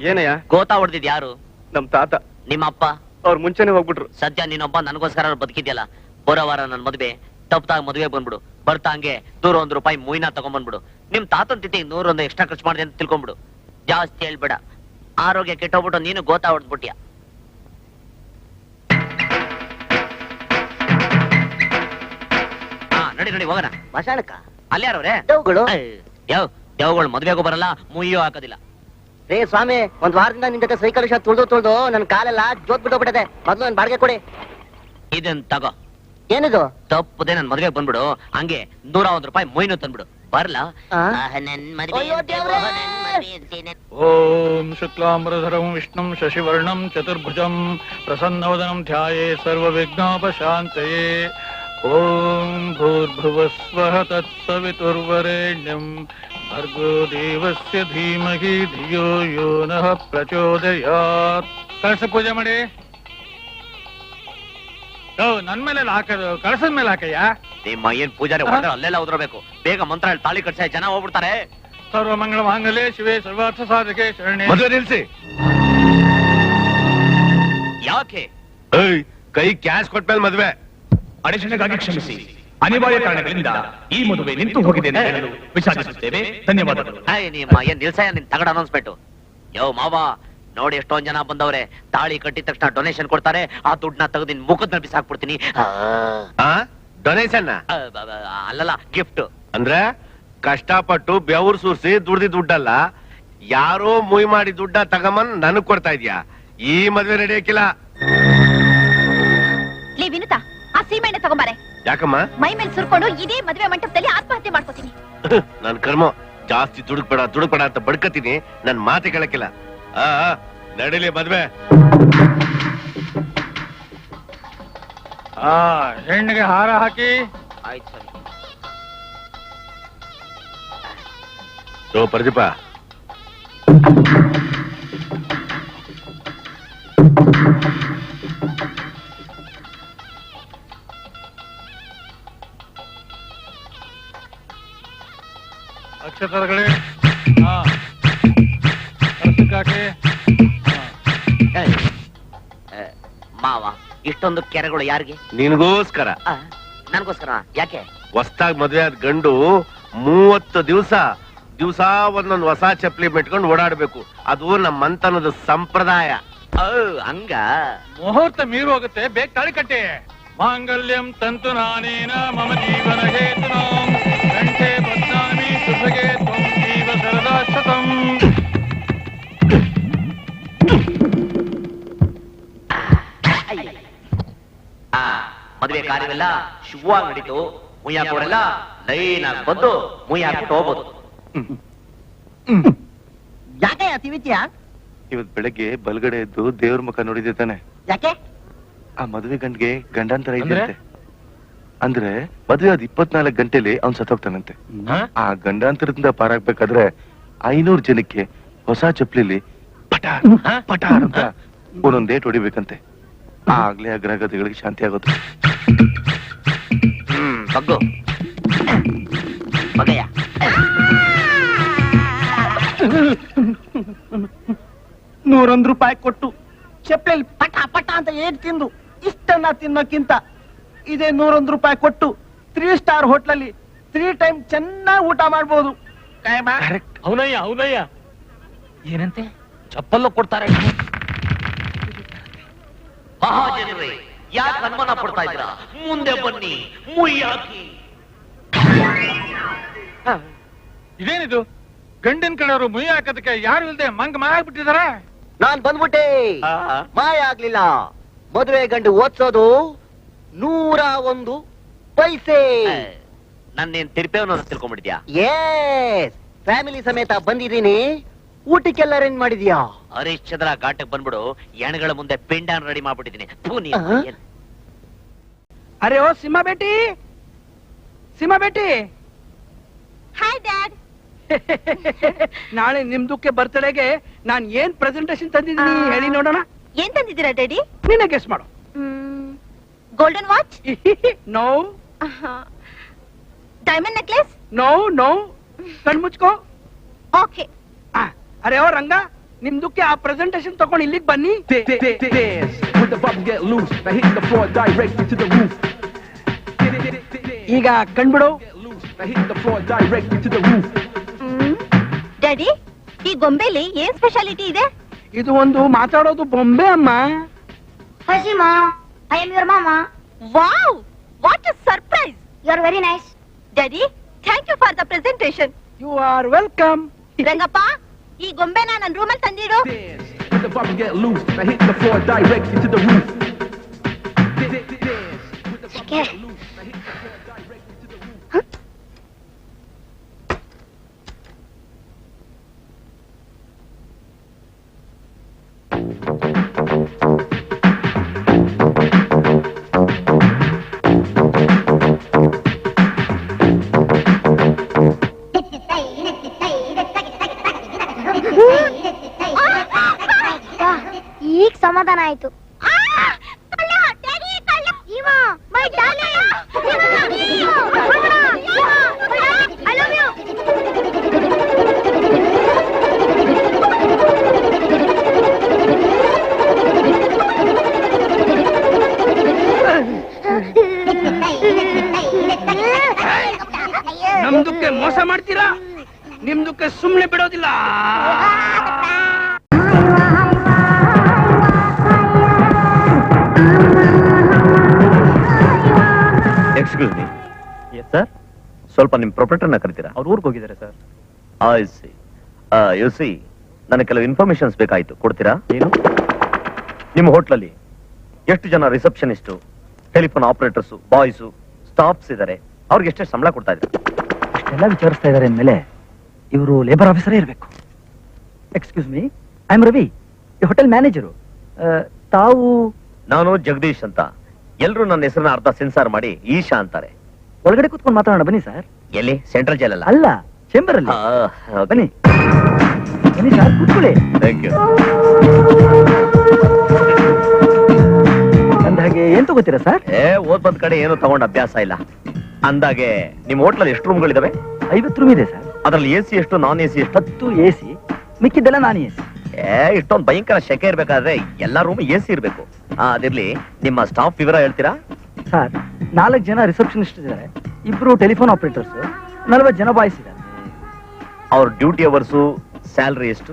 [SPEAKER 5] ಏನಯ್ಯ?
[SPEAKER 1] ಗೋತಾ ಹೊಡೆದಿದ್ ಯಾರು?
[SPEAKER 5] ನಮ್ ತಾತ.
[SPEAKER 1] ನಿಮ್ಮಪ್ಪ?
[SPEAKER 5] ಅವ್ರು ಮುಂಚೆನೆ ಹೋಗ್ಬಿಟ್ರು.
[SPEAKER 1] ಸದ್ಯ ನೀನೊಬ್ಬ ನನಗೋಸ್ಕರ ಬದುಕಿದ್ಯಲ್ಲ. ಬರೋ ವಾರ ನನ್ ಮದ್ವೆ, ತಪ್ಪದಾಗ ಮದುವೆ ಬಂದ್ಬಿಡು. ಬರ್ತಾ ಹಂಗೆ 101 ರೂಪಾಯಿ ಮೂಯಿನ ತಗೊಂಡ್ಬಂದ್ಬಿಡು. ನಿಮ್ ತಾತನ್ ತಿಥಿ 101 ಎಕ್ಸ್ಟ್ರಾ ಖರ್ಚು ಮಾಡಿದೆ ಅಂತ ತಿಳ್ಕೊಂಡ್ಬಿಡು. ಜಾಸ್ತಿ ಹೇಳ್ಬೇಡ, ಆರೋಗ್ಯ ಕೆಟ್ಟೋಗ್ಬಿಟ್ಟು ನೀನು ಗೋತಾ ಹೊಡೆದ್ಬಿಟ್ಯಾ. ನಡಿ ನಡಿ ಹೋಗೋಣ.
[SPEAKER 8] ಮಶಾಣಕ್ಕ
[SPEAKER 1] ಅಲ್ಲಿ ಯಾರವ್ರೆ?
[SPEAKER 8] ದೇವ್ಗಳು.
[SPEAKER 1] ದೇವ್ಗಳು ಮದ್ವೆಗೂ ಬರಲ್ಲ, ಮುಯ್ಯೋ ಹಾಕೋದಿಲ್ಲ.
[SPEAKER 8] ರೇ ಸ್ವಾಮಿ, ಒಂದ್ ವಾರದಿಂದ ನಿನ್ ಜೊತೆ ಸೈಕಲ್ ತುಳ್ದು ನನ್ ಕಾಲೆಲ್ಲ ಜೋತ್ ಬಿಟ್ಟೋಗ್ಬಿಟ್ಟದೆ. ಮೊದ್ಲು ನನ್ ಬಾಡಿಗೆ ಕೊಡಿ.
[SPEAKER 1] ಇದನ್ ತಗೋ.
[SPEAKER 8] ಏನಿದು?
[SPEAKER 1] ತಪ್ಪದೆ ನನ್ ಮದ್ವೆಗೆ ಬಂದ್ಬಿಡು. ಹಂಗೆ 101 ರೂಪಾಯಿ ಮೊಯ್ನು ತಂದ್ಬಿಡು. ಬರ್ಲಾ?
[SPEAKER 9] ಓಂ ಶುಕ್ಲಾಂಬರಧರಂ ವಿಷ್ಣುಂ ಶಶಿವರ್ಣಂ ಚತುರ್ಭುಜಂ ಪ್ರಸನ್ನವದನಂ ಧ್ಯಾಯೇ ಸರ್ವವಿಘ್ನೋಪಶಾಂತಯೇ. ಓಂ ಭೂರ್ಭುವಸ್ವಃ ತತ್ಸವಿತುರ್ವರೆಣ್ಯಂ ಭರ್ಗೋ ದೇವಸ್ಯ ಧೀಮಹಿ ಧಿಯೋ ಯೋ ನಃ ಪ್ರಚೋದಯಾತ್. ಕಳಸ ಪೂಜೆ ಮಾಡಿ. ನನ್ ಮೇಲೆ ಹಾಕೋದು, ಕಳಸದ ಮೇಲೆ ಹಾಕಯ್ಯ.
[SPEAKER 1] ನಿಮ್ಮ ಏನ್ ಪೂಜಾರಿ ಅಲ್ಲೆಲ್ಲ ಉದ್ರಬೇಕು. ಬೇಗ ಮಂತ್ರ ಹೇಳಿ ತಾಳಿ ಕಟ್ಸ, ಜನ ಹೋಗ್ಬಿಡ್ತಾರೆ.
[SPEAKER 9] ಸರ್ವ ಮಂಗಳ ಮಾಂಗಲ್ಯೆ ಶಿವೆ ಸರ್ವಾರ್ಥ ಸಾಧಕೆ ಶರಣೆ.
[SPEAKER 5] ಮದುವೆ ನಿಲ್ಸಿ.
[SPEAKER 1] ಯಾಕೆ?
[SPEAKER 5] ಕೈ ಕ್ಯಾಶ್ ಕೊಟ್ಮೇಲೆ ಮದ್ವೆ.
[SPEAKER 2] ಅಡಚಣೆಗಾಗಿ ಕ್ಷಮಿಸಿ. ಅನಿವಾರ್ಯ ಕಾರಣಗಳಿಂದ ಈ ಮದುವೆ ನಿಂತು ಹೋಗಿದೆ ಎಂದು ಹೇಳಲು ವಿಚಾರಿಸುತ್ತೇವೆ. ಧನ್ಯವಾದಗಳು.
[SPEAKER 1] ನಿಮ್ಮ ಏನ್ ನಿಲ್ಸಯ್ಯ ನಿನ್ ತಗಡ ಅನೌನ್ಸ್ಮೆಂಟ್. ಯೋ ಮಾವ ನೋಡಿ, ಎಷ್ಟೊಂದ್ ಜನ ಬಂದವ್ರೆ. ತಾಳಿ ಕಟ್ಟಿದ ತಕ್ಷಣ ಡೊನೇಷನ್ ಕೊಡ್ತಾರೆ. ಆ ದುಡ್ಡನ್ನ ತೆಗೆದು ನಿನ್ ಮುಖದ ಬಿಸಾಕ್ಬಿಡ್ತೀನಿ.
[SPEAKER 5] ಡೊನೇಷನ್
[SPEAKER 1] ಅಲ್ಲಲ್ಲ, ಗಿಫ್ಟ್.
[SPEAKER 5] ಅಂದ್ರೆ ಕಷ್ಟಪಟ್ಟು ಬೆವರು ಸುರಿಸಿ ದುಡ್ದಿ ದುಡ್ಡಲ್ಲ, ಯಾರೋ ಮುಯ್ ಮಾಡಿ ದುಡ್ಡ ತಗೊಂಬಂದ್ ನನಗ್ ಕೊಡ್ತಾ ಇದ್ಯಾ? ಈ ಮದ್ವೆ ನಡೆಯಕ್ಕಿಲ್ಲ.
[SPEAKER 3] ವಿನುತಾ, ಆ ಸೀಮೆಣ್ಣೆ ತಗೊಂಬಾರೆ.
[SPEAKER 5] ಯಾಕಮ್ಮ?
[SPEAKER 3] ಮೈ ಮೇಲೆ ಸುರ್ಕೊಂಡು ಇದೇ ಮದುವೆ ಮಂಟಪದಲ್ಲಿ ಆತ್ಮಹತ್ಯೆ ಮಾಡ್ಕೋತೀನಿ.
[SPEAKER 5] ನನ್ ಕರ್ಮ. ಜಾಸ್ತಿ ದುಡುಕ್ಬೇಡ ಅಂತ ಬಡ್ಕತೀನಿ. ನನ್ ಮಾತೆ ಕೇಳಕ್ಕಿಲ್ಲ. ನಡೀಲಿ ಮದ್ವೆ.
[SPEAKER 9] ಹೆಣ್ಣಿಗೆ ಹಾರ ಹಾಕಿ.
[SPEAKER 1] ಆಯ್ತು ಸರಿ.
[SPEAKER 5] ಪ್ರದೀಪ,
[SPEAKER 9] ಅಕ್ಷತರಗಳೇ.
[SPEAKER 1] ಮಾವ, ಇಷ್ಟೊಂದು ಕೆರೆಗಳು ಯಾರಿಗೆ?
[SPEAKER 5] ನಿನಗೋಸ್ಕರ.
[SPEAKER 1] ನನ್ಗೋಸ್ಕರ? ಯಾಕೆ?
[SPEAKER 5] ಹೊಸ್ತಾಗ್ ಮದ್ವೆ ಆದ ಗಂಡು 30 ದಿವಸ ಒಂದೊಂದು ಹೊಸ ಚಪ್ಪಲಿ ಬಿಟ್ಕೊಂಡು ಓಡಾಡ್ಬೇಕು. ಅದು ನಮ್ಮಂತನದ ಸಂಪ್ರದಾಯ.
[SPEAKER 1] ಹಂಗ?
[SPEAKER 9] ಮುಹೂರ್ತ ಮೀರು ಹೋಗುತ್ತೆ, ಬೇಗ ತಾಳಿ ಕಟ್ಟಿ. ಮಾಂಗಲ್ಯಂ ತಂತು ನಾನೇನ ಮಮ ಜೀವನ ಹೇತುನಾ ಕಂಠೆ ಬದ್ನಾಮಿ ಶುಭಗೆ ತ್ವಂ ಜೀವ ಸರದಾಕ್ಷತಂ.
[SPEAKER 1] ಮದುವೆ ಕಾರ್ಯವೆಲ್ಲ ಶುಭವಾಗಿ ನಡೀತು. ಮುಯ್ಯಾಕೋರೆಲ್ಲ ಲೈನ್ ಆಗಿ ಬಂದು ಮುಯ್ಯಾಕ್ಬಿಟ್ಟು ಹೋಗ್ಬೋದು.
[SPEAKER 8] ಯಾಕೆ ತಿವಿತ್ಯ?
[SPEAKER 10] ಇವತ್ ಬೆಳಗ್ಗೆ ಬಲ್ಗಡೆ ಎದ್ದು ದೇವ್ರ ಮುಖ ನೋಡಿದೆ ತಾನೆ?
[SPEAKER 8] ಯಾಕೆ?
[SPEAKER 10] ಆ ಮದುವೆ ಗಂಡ್ಗೆ ಗಂಡಾಂತರ ಇದ್ದಂತೆ. ಅಂದ್ರೆ ಮದುವೆ ಆದ 24 ಗಂಟೆಲಿ ಅವ್ನ್ ಸತ್ತೋಗ್ತಾನಂತೆ. ಆ ಗಂಡಾಂತರದಿಂದ ಪಾರಾಗ್ಬೇಕಾದ್ರೆ 500 ಜನಕ್ಕೆ ಹೊಸ ಚಪ್ಲಿಲಿ ಪಟಾರ್ ಪಟಾರ್ ಅಂತ ಒಂದೊಂದ್ ಏಟ್ ಹೊಡಿಬೇಕಂತೆ. ಆಗ್ಲೇ ಆ ಗ್ರಹಗತಿಗಳಿಗೆ ಶಾಂತಿ ಆಗುತ್ತೆ.
[SPEAKER 1] ಬಗ್ಗು ಬಗೆಯ.
[SPEAKER 6] 101 ರೂಪಾಯಿ ಕೊಟ್ಟು ಚಪ್ಪಲಿ ಪಟ ಪಟ ಅಂತ ಏಟ್ ತಿಂದು ಇಷ್ಟನ್ನ ತಿನ್ನೋಕ್ಕಿಂತ ಇದೇ 101 ರೂಪಾಯಿ ಕೊಟ್ಟು 3 ಸ್ಟಾರ್ ಹೋಟ್ಲಲ್ಲಿ 3 ಟೈಮ್ ಚೆನ್ನಾಗಿ ಊಟ ಮಾಡ್ಬೋದು.
[SPEAKER 7] ಅವನಯ್ಯ ಏನಂತೆ? ಚಪ್ಪಲ್ಲು ಕೊಡ್ತಾರೆ.
[SPEAKER 1] ಮಹಾಜನರೇ, ಯಾಕೆ ಅನುಮಾನ ಪಡ್ತಾ ಇದ್ದೀರಾ? ಮುಂದೆ ಬನ್ನಿ, ಮುಯ್ಯಾಕಿ.
[SPEAKER 9] ಇದೇನಿದು? ಗಂಡಿನ ಕಡೆಯವರು ಮುಯ್ಯ ಹಾಕೋದಕ್ಕೆ ಯಾರು ಇಲ್ದೆ ಮಂಗ ಮಾಡ್ಬಿಟ್ಟಿದಾರೆ.
[SPEAKER 8] ನಾನ್ ಬಂದ್ಬಿಟ್ಟೆ. ಮಾಯ ಆಗ್ಲಿಲ್ಲ. ಮದುವೆ ಗಂಡು ಓದ್ಸೋದು 101 ಪೈಸೆ.
[SPEAKER 1] ನನ್ನೇನ್ ತಿರ್ಪೇವನ ತಿಳ್ಕೊಂಡ್ಬಿಡ್ತೀಯಾ?
[SPEAKER 8] ಎಸ್, ಫ್ಯಾಮಿಲಿ ಸಮೇತ ಬಂದಿದ್ದೀನಿ. ಊಟಕ್ಕೆಲ್ಲ ಅರೇಂಜ್ ಮಾಡಿದ್ಯಾ?
[SPEAKER 1] ಹರಿಶ್ಚಂದ್ರ ಘಾಟಕ್ ಬಂದ್ಬಿಡು, ಎಣಗಳ ಮುಂದೆ ಪಿಂಡಾನ್ ರೆಡಿ ಮಾಡ್ಬಿಟ್ಟಿದ್ದೀನಿ.
[SPEAKER 6] ಅರೆ ಓ ಸಿಂಹ ಬೇಟಿ, ಸಿಂಹ ಬೇಟಿ.
[SPEAKER 3] Hi dad.
[SPEAKER 6] ನಾಳೆ ನಿಮ್ದಕ್ಕೆ ಬರ್ತಡೆಗೆ ನಾನ್ ಏನ್ ಪ್ರೆಸೆಂಟೇಶನ್ ತಂದಿದ್ದೀನಿ ಹೇಳಿ ನೋಡೋಣ.
[SPEAKER 3] ಏನ್ ತಂದಿದ್ದೀರಾ ಡ್ಯಾಡಿ?
[SPEAKER 6] ನೀನೇ ಗೆಸ್ ಮಾಡು.
[SPEAKER 3] Golden watch?
[SPEAKER 6] No.
[SPEAKER 3] Diamond necklace?
[SPEAKER 6] No no. ಕಣ್ಮುಚ್ಕೋ.
[SPEAKER 3] ಓಕೆ.
[SPEAKER 6] ಅರೆ ಓ ರಂಗ, ನಿಮ್ದಕ್ಕೆ ಆ ಪ್ರೆಸೆಂಟೇಶನ್ ತಗೊಂಡು ಇಲ್ಲಿಗೆ ಬನ್ನಿ. ಈಗ ಕಣ್ಬಿಡು.
[SPEAKER 3] ಡ್ಯಾಡಿ, ಈ ಗೊಂಬೆಲಿ ಏನ್ ಸ್ಪೆಷಾಲಿಟಿ ಇದೆ?
[SPEAKER 6] ಇದು ಒಂದು ಮಾತಾಡೋದು ಬೊಂಬೆ ಅಮ್ಮ.
[SPEAKER 3] ಹಸಿಮಾ, I am your mama. Wow, what a surprise. You are very nice. Daddy, thank you for the presentation.
[SPEAKER 6] You are welcome.
[SPEAKER 3] Rangappa, ಈ ಗೊಂಬೆನ ನನ್ನ ರೂಮಲ್ಲಿ ತಂದಿಡು.
[SPEAKER 11] ಈಗ ಸಮಾಧಾನ ಆಯ್ತು.
[SPEAKER 6] ನಮ್ದಕ್ಕೆ ಮೋಸ ಮಾಡ್ತೀರಾ? ನಿಮ್ದಕ್ಕೆ ಸುಮ್ನೆ ಬಿಡೋದಿಲ್ಲ.
[SPEAKER 1] Excuse me. Yes sir. ಸ್ವಲ್ಪ ನಿಮ್ ಪ್ರೊಪರೇಟರ್ನ ಕರಿತೀರಾ? ಅವ್ರು ಊರಿಗೆ ಹೋಗಿದ್ದಾರೆ sir. I C. U C, ನನಗೆ ಕೆಲವು ಇನ್ಫಾರ್ಮೇಶನ್ಸ್ ಬೇಕಾಯ್ತು, ಕೊಡ್ತೀರಾ? ಏನು? ನಿಮ್ಮ ಹೋಟ್ಲಲ್ಲಿ ಎಷ್ಟು ಜನ receptionist, telephone operators, boys, staffs ಇದ್ದಾರೆ, ಅವ್ರಿಗೆ ಎಷ್ಟೆಷ್ಟು ಸಂಬಳ ಕೊಡ್ತಾ ಇದ್ದಾರೆ?
[SPEAKER 12] ಅಷ್ಟೆಲ್ಲ ವಿಚಾರಿಸ್ತಾ ಇದ್ದಾರೆ ಅಂದಮೇಲೆ ಇವರು ಲೇಬರ್ ಆಫೀಸರೇ ಇರಬೇಕು. Excuse me, I am Ravi, ಈ ಹೋಟೆಲ್ ಮ್ಯಾನೇಜರು. ತಾವು?
[SPEAKER 1] ನಾನು ಜಗದೀಶ್ ಅಂತ. ಎಲ್ರು ನನ್ನ ಹೆಸರನ್ನ ಅರ್ಧ ಸೆನ್ಸಾರ್ ಮಾಡಿ ಈಶಾ ಅಂತಾರೆ.
[SPEAKER 12] ಒಳಗಡೆ ಕೂತ್ಕೊಂಡು ಮಾತಾಡೋಣ ಬನ್ನಿ ಸರ್.
[SPEAKER 1] ಎಲ್ಲಿ? ಸೆಂಟ್ರಲ್ ಜೈಲ್
[SPEAKER 12] ಅಲ್ಲ, ಚೇಂಬರ್ ಅಲ್ಲಿ. ಬನ್ನಿ ಬನ್ನಿ ಸರ್, ಕೂತ್ಕೊಳ್ಳಿ.
[SPEAKER 1] Thank you.
[SPEAKER 12] ಅಂದಾಗೆ ಏನ್ ತಗೋತೀರಾ ಸರ್?
[SPEAKER 1] ಓದ್ ಬಂದ್ ಕಡೆ ಏನು ತಗೊಂಡ್ ಅಭ್ಯಾಸ ಇಲ್ಲ. ಅಂದಾಗೆ ನಿಮ್ ಹೋಟ್ಲಲ್ಲಿ ಎಷ್ಟು ರೂಮ್ಗಳಿದಾವೆ?
[SPEAKER 12] 50 ರೂಮ್ ಇದೆ ಸರ್.
[SPEAKER 1] ಅದ್ರಲ್ಲಿ ಎಸಿ ಎಷ್ಟು, ನಾನ್ ಎಸಿ ಎಷ್ಟು?
[SPEAKER 12] 10 ಎಸಿ, ಮಿಕ್ಕಿದ್ದೆಲ್ಲ ನಾನ್ ಎಸಿ.
[SPEAKER 1] ಇಷ್ಟೊಂದು ಭಯಂಕರ ಶೆಕೆ ಇರ್ಬೇಕಾದ್ರೆ ಎಲ್ಲಾ ರೂಮ್ ಎಸಿ ಇರ್ಬೇಕು. ಅದಿರ್ಲಿ, ನಿಮ್ಮ ಸ್ಟಾಫ್ ವಿವರ ಹೇಳ್ತೀರಾ?
[SPEAKER 12] ಸರ್, 4 ಜನ ರಿಸೆಪ್ಷನಿಸ್ಟ್ ಇದ್ದಾರೆ, 2 ಟೆಲಿಫೋನ್ ಆಪರೇಟರ್ಸ್, 40 ಜನ ಬಾಯ್ಸ್ ಇದ್ದಾರೆ.
[SPEAKER 1] ಅವ್ರ ಡ್ಯೂಟಿ ಅವರ್ಸು, ಸ್ಯಾಲ್ರಿ ಎಷ್ಟು?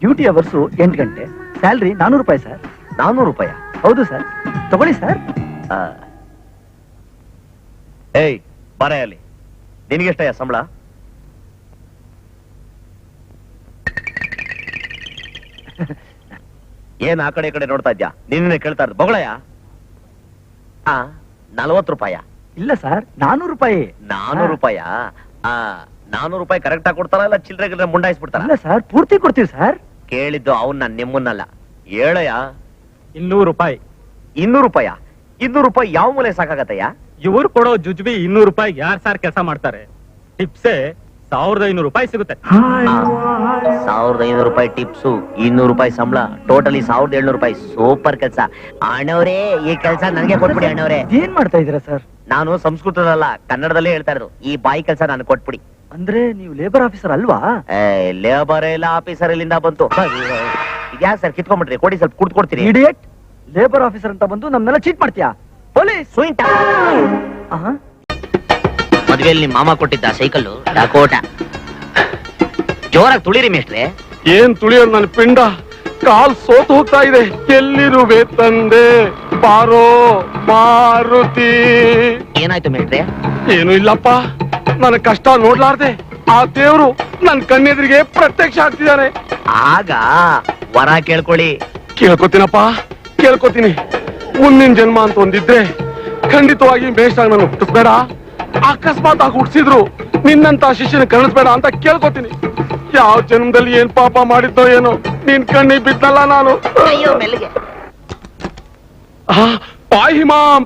[SPEAKER 12] ಡ್ಯೂಟಿ ಅವರ್ಸು 8 ಗಂಟೆ, ಸ್ಯಾಲ್ರಿ 400 ರೂಪಾಯಿ ಸರ್.
[SPEAKER 1] 400 ರೂಪಾಯಿ?
[SPEAKER 12] ಹೌದು ಸರ್, ತಗೊಳ್ಳಿ ಸರ್.
[SPEAKER 1] ಏಯ್ ಬರೇ ಅಲ್ಲಿ, ನಿನಗೆಷ್ಟಯ್ಯ ಸಂಬಳ? ಏನ್ ಆ ಕಡೆ ಈ ಕಡೆ ನೋಡ್ತಾ ಇದ್ಯಾ? ನಿನ್ನೆ ಕೇಳ್ತಾ ಇರೋದು ಬೊಗಳಯ್ಯ. 40 ರೂಪಾಯ?
[SPEAKER 12] ಇಲ್ಲ ಸರ್, 400 ರೂಪಾಯಿ.
[SPEAKER 1] 400 ರೂಪಾಯ? 400 ರೂಪಾಯಿ ಕರೆಕ್ಟ್ ಆಗಿ ಕೊಡ್ತಾರ ಇಲ್ಲ ಚಿಲ್ಲರೆ ಗಿಲ್ರೆ ಮುಂಡಾಯಿಸ್ಬಿಡ್ತಾರ?
[SPEAKER 12] ಇಲ್ಲ ಸರ್, ಪೂರ್ತಿ ಕೊಡ್ತೀವಿ ಸರ್.
[SPEAKER 1] ಕೇಳಿದ್ದು ಅವನ್ನ ನಿಮ್ಮನ್ನಲ್ಲ. ಹೇಳಯ್ಯ.
[SPEAKER 13] 200 ರೂಪಾಯಿ.
[SPEAKER 1] 200 ರೂಪಾಯ? 200 ರೂಪಾಯಿ ಯಾವ ಮೂಲೆ ಸಾಕಾಗತ್ತಯ್ಯ?
[SPEAKER 13] ಇವ್ರು ಕೊಡೋ ಜುಜ್ಬಿ 200 ರೂಪಾಯಿ ಯಾರು ಸಾರ್ ಕೆಲಸ ಮಾಡ್ತಾರೆ? ಟಿಪ್ಸೆ 1500 ರೂಪಾಯಿ ಸಿಗುತ್ತೆ.
[SPEAKER 1] 1500 ರೂಪಾಯಿ ಟಿಪ್ಸು, 200 ರೂಪಾಯಿ ಸಂಬಳ, ಟೋಟಲಿ 1700 ರೂಪಾಯಿ. ಸೂಪರ್ ಕೆಲಸ ಅಣ್ಣವ್ರೇ. ಈ ಕೆಲಸ ನನಗೆ ಕೊಟ್ಬಿಡಿ ಅಣ್ಣವ್ರೆ.
[SPEAKER 12] ಏನ್ ಮಾಡ್ತಾ ಇದೀರಾ ಸರ್?
[SPEAKER 1] ನಾನು ಸಂಸ್ಕೃತದಲ್ಲ, ಕನ್ನಡದಲ್ಲೇ ಹೇಳ್ತಾ ಇರೋದು. ಈ ಬಾಯಿ ಕೆಲಸ ನಾನು ಕೊಟ್ಬಿಡಿ.
[SPEAKER 12] ಅಂದ್ರೆ ನೀವು ಲೇಬರ್ ಆಫೀಸರ್ ಅಲ್ವಾ?
[SPEAKER 1] ಲೇಬರ್ ಇಲ್ಲ, ಆಫೀಸರ್ ಇಲ್ಲಿಂದ ಬಂತು. ಇದ್ಯಾ ಸರ್, ಕಿತ್ಕೊಂಡ್ಬಿಟ್ರಿ, ಕೊಡಿ ಸ್ವಲ್ಪ ಕುಡ್ದು ಕೊಡ್ತೀರಿ.
[SPEAKER 12] ಇಡಿಯಟ್, ಲೇಬರ್ ಆಫೀಸರ್ ಅಂತ ಬಂದು ನಮ್ನೆಲ್ಲ ಚೀಟ್ ಮಾಡ್ತೀಯಾ? ಪೊಲೀಸ್.
[SPEAKER 1] ಸ್ವಿಂಟ. ಮದ್ವೆಯಲ್ಲಿ ನಿಮ್ಮ ಮಾಮ ಕೊಟ್ಟಿದ್ದ ಸೈಕಲ್ ಡಕೋಟ. ಜೋರಾಗಿ ತುಳಿರಿ ಮೇಷ್ಟ್ರೆ.
[SPEAKER 9] ಏನ್ ತುಳಿಯೋದು ನನ್ನ ಪಿಂಡ? ಕಾಲ್ ಸೋತು ಹೋಗ್ತಾ ಇದೆ. ಎಲ್ಲಿರುವೆ ತಂದೆ ಬಾರೋ ಮಾರುತಿ.
[SPEAKER 1] ಏನಾಯ್ತು ಮೇಷ್ಟ್ರೆ?
[SPEAKER 9] ಏನು ಇಲ್ಲಪ್ಪ, ನನ್ನ ಕಷ್ಟ ನೋಡ್ಲಾರ್ದೆ ಆ ದೇವ್ರು
[SPEAKER 2] ನನ್ ಕಣ್ಣೆದ್ರಿಗೆ ಪ್ರತ್ಯಕ್ಷ ಆಗ್ತಿದ್ದಾನೆ.
[SPEAKER 1] ಆಗ ವರ ಕೇಳ್ಕೊಳ್ಳಿ.
[SPEAKER 2] ಕೇಳ್ಕೊತೀನಪ್ಪ, ಕೇಳ್ಕೊತೀನಿ. ಮುಂದಿನ ಜನ್ಮ ಅಂತ ಒಂದಿದ್ರೆ ಖಂಡಿತವಾಗಿ ಮೇಷ್ಟಾಗ ನಾನು ಹುಟ್ಟಿಸ್ಬೇಡ. ಅಕಸ್ಮಾತ್ ಆಗಿ ಹುಟ್ಟಿಸಿದ್ರು ನಿನ್ನಂತ ಶಿಷ್ಯನ ಕಳಿಸ್ಬೇಡ ಅಂತ ಕೇಳ್ಕೊತೀನಿ. ಯಾವ ಜನ್ಮದಲ್ಲಿ ಏನ್ ಪಾಪ ಮಾಡಿದ್ದೋ ಏನೋ ನಿನ್ ಕಣ್ಣಿಗೆ ಬಿದ್ದಲ್ಲ ನಾನು.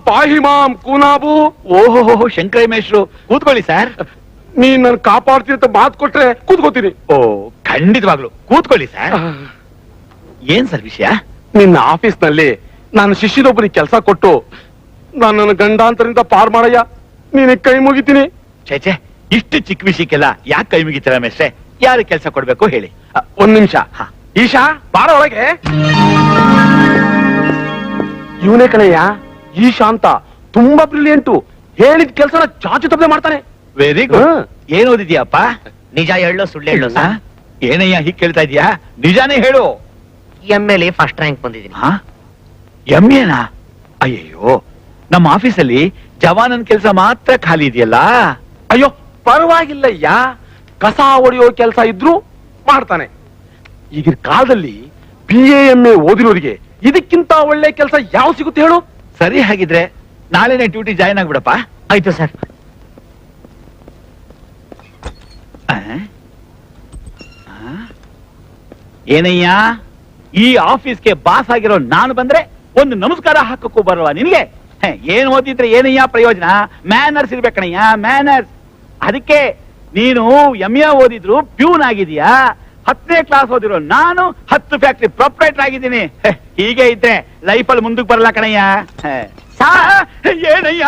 [SPEAKER 2] ಪಾಹಿಮಾಂ ಕೂನಾಬು.
[SPEAKER 14] ಓಹೋ ಶಂಕರ ಮೇಷ್ರು, ಕೂತ್ಕೊಳ್ಳಿ ಸರ್.
[SPEAKER 2] ನೀನ್ ನನ್ ಕಾಪಾಡ್ತೀನಿ ಅಂತ ಮಾತು ಕೊಟ್ರೆ ಕೂತ್ಕೋತೀನಿ.
[SPEAKER 14] ಓ ಖಂಡಿತವಾಗ್ಲು ಕೂತ್ಕೊಳ್ಳಿ ಸರ್. ಏನ್ ಸರ್ ವಿಷಯ?
[SPEAKER 2] ನಿನ್ನ ಆಫೀಸ್ ನಲ್ಲಿ ನಾನು ಶಿಷ್ಯನೊಬ್ಬನಿಗೆ ಕೆಲಸ ಕೊಟ್ಟು ನನ್ನ ಗಂಡಾಂತರಿಂದ ಪಾರ್ ಮಾಡಯ್ಯ, ನೀನಿಗೆ ಕೈ ಮುಗಿತೀನಿ.
[SPEAKER 14] ಛೇ, ಇಷ್ಟು ಚಿಕ್ಕ ವಿಷಯಕ್ಕೆಲ್ಲ ಯಾಕೆ ಕೈ ಮುಗಿತೀರ ಮೇಷ್ಟ್ರೆ? ಯಾರು ಕೆಲಸ ಕೊಡ್ಬೇಕು ಹೇಳಿ?
[SPEAKER 2] ಒಂದ್ ನಿಮಿಷ. ಈಶಾ ಬಾರ ಒಳಗೆ. ಇವನೇ ಕಣಯ್ಯ ಈಶಾ ಅಂತ, ತುಂಬಾ ಬ್ರಿಲಿಯಂಟು. ಹೇಳಿದ ಕೆಲಸನ ಚಾಚು ತಪ್ಪದೆ ಮಾಡ್ತಾನೆ.
[SPEAKER 14] Very good. ಏನ್ ಓದಿದ್ಯಾಪ್ಪ?
[SPEAKER 1] ನಿಜ ಹೇಳು ಸುಳ್ಳು ಹೇಳು ಸರ್?
[SPEAKER 14] ಏನಯ್ಯ ಹೀಗ್ ಕೇಳ್ತಾ ಇದೀಯಾ? ನಿಜಾನೇ ಹೇಳು.
[SPEAKER 1] ML ಫಸ್ಟ್ ರ್ಯಾಂಕ್ ಬಂದಿದ್ದೀನಿ.
[SPEAKER 14] MA? ಅಯ್ಯಯ್ಯೋ, ನಮ್ಮ ಆಫೀಸಲ್ಲಿ ಜವಾನನ್ ಕೆಲಸ ಮಾತ್ರ ಖಾಲಿ ಇದೆಯಲ್ಲ.
[SPEAKER 2] ಅಯ್ಯೋ ಪರವಾಗಿಲ್ಲಯ್ಯ, ಕಸ ಹೊಡೆಯೋ ಕೆಲಸ ಇದ್ರು ಮಾಡ್ತಾನೆ. ಈಗಿನ ಕಾಲದಲ್ಲಿ BA MA ಓದಿರೋರಿಗೆ ಇದಕ್ಕಿಂತ ಒಳ್ಳೆ ಕೆಲಸ ಯಾವ ಸಿಗುತ್ತೆ ಹೇಳು?
[SPEAKER 14] ಸರಿ, ಹಾಗಿದ್ರೆ ನಾಳೆನೆ ಡ್ಯೂಟಿ ಜಾಯ್ನ್ ಆಗ್ಬಿಡಪ್ಪ.
[SPEAKER 1] ಆಯ್ತು ಸರ್.
[SPEAKER 14] ಏನಯ್ಯ, ಈ ಆಫೀಸ್ಗೆ ಬಾಸ್ ಆಗಿರೋ ನಾನು ಬಂದ್ರೆ ಒಂದು ನಮಸ್ಕಾರ ಹಾಕಕ್ಕೂ ಬರಲ್ವಾ ನಿನಗೆ? ಏನ್ ಓದಿದ್ರೆ ಏನಯ್ಯ ಪ್ರಯೋಜನ? ಮ್ಯಾನರ್ಸ್ ಇರ್ಬೇಕಣಯ್ಯ, ಮ್ಯಾನರ್ಸ್. ಅದಕ್ಕೆ ನೀನು MA ಓದಿದ್ರು ಪ್ಯೂನ್ ಆಗಿದೀಯಾ, 10ನೇ ಕ್ಲಾಸ್ ಓದಿರೋ ನಾನು 10 ಫ್ಯಾಕ್ಟ್ರಿ ಪ್ರೊಪ್ರೈಟರ್ ಆಗಿದ್ದೀನಿ. ಹೀಗೆ ಇದ್ರೆ ಲೈಫಲ್ಲಿ ಮುಂದಕ್ಕೆ ಬರಲ್ಲ ಕಣಯ್ಯ. ಏನಯ್ಯ,